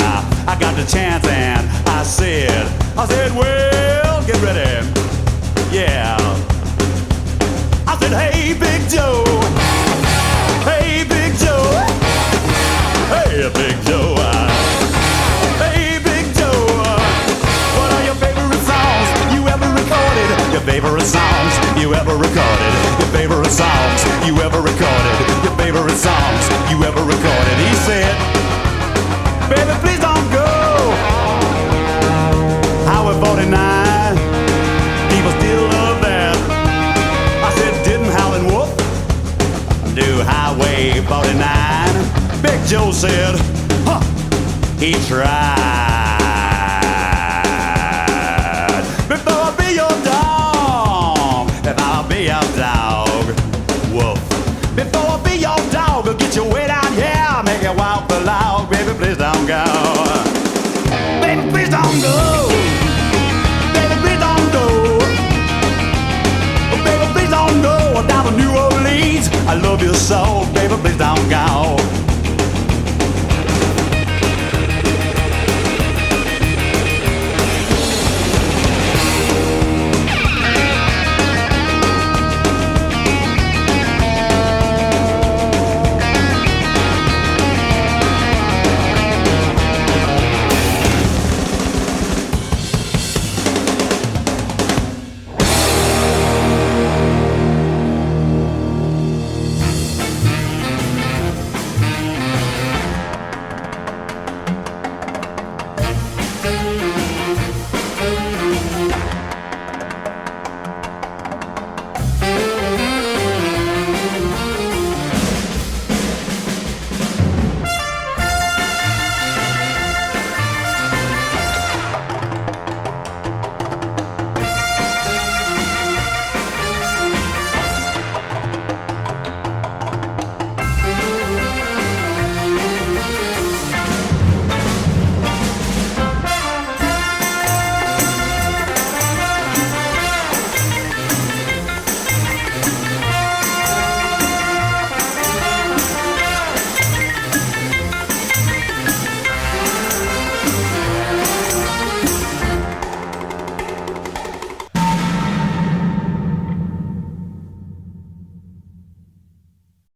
I got the chance and I said, well, get ready, yeah. I said, hey, Big Joe, hey, Big Joe, hey, Big Joe, hey, Big Joe, what are your favorite songs you ever recorded? Your favorite songs you ever recorded? Your favorite songs you ever recorded? Your favorite songs you ever recorded? He said, baby, please don't go. Highway 49, people still love that. I said, didn't Howlin' Wolf do Highway 49? Big Joe said, huh, he tried. Before I be your dog, if I'll be your dog, woof. Before I be your dog, I'll get you way down here, make you walk the log. Baby, please don't go. Baby, please don't go. Baby, please don't go. Baby, please don't go down to New Orleans. I love you so, baby, please don't go.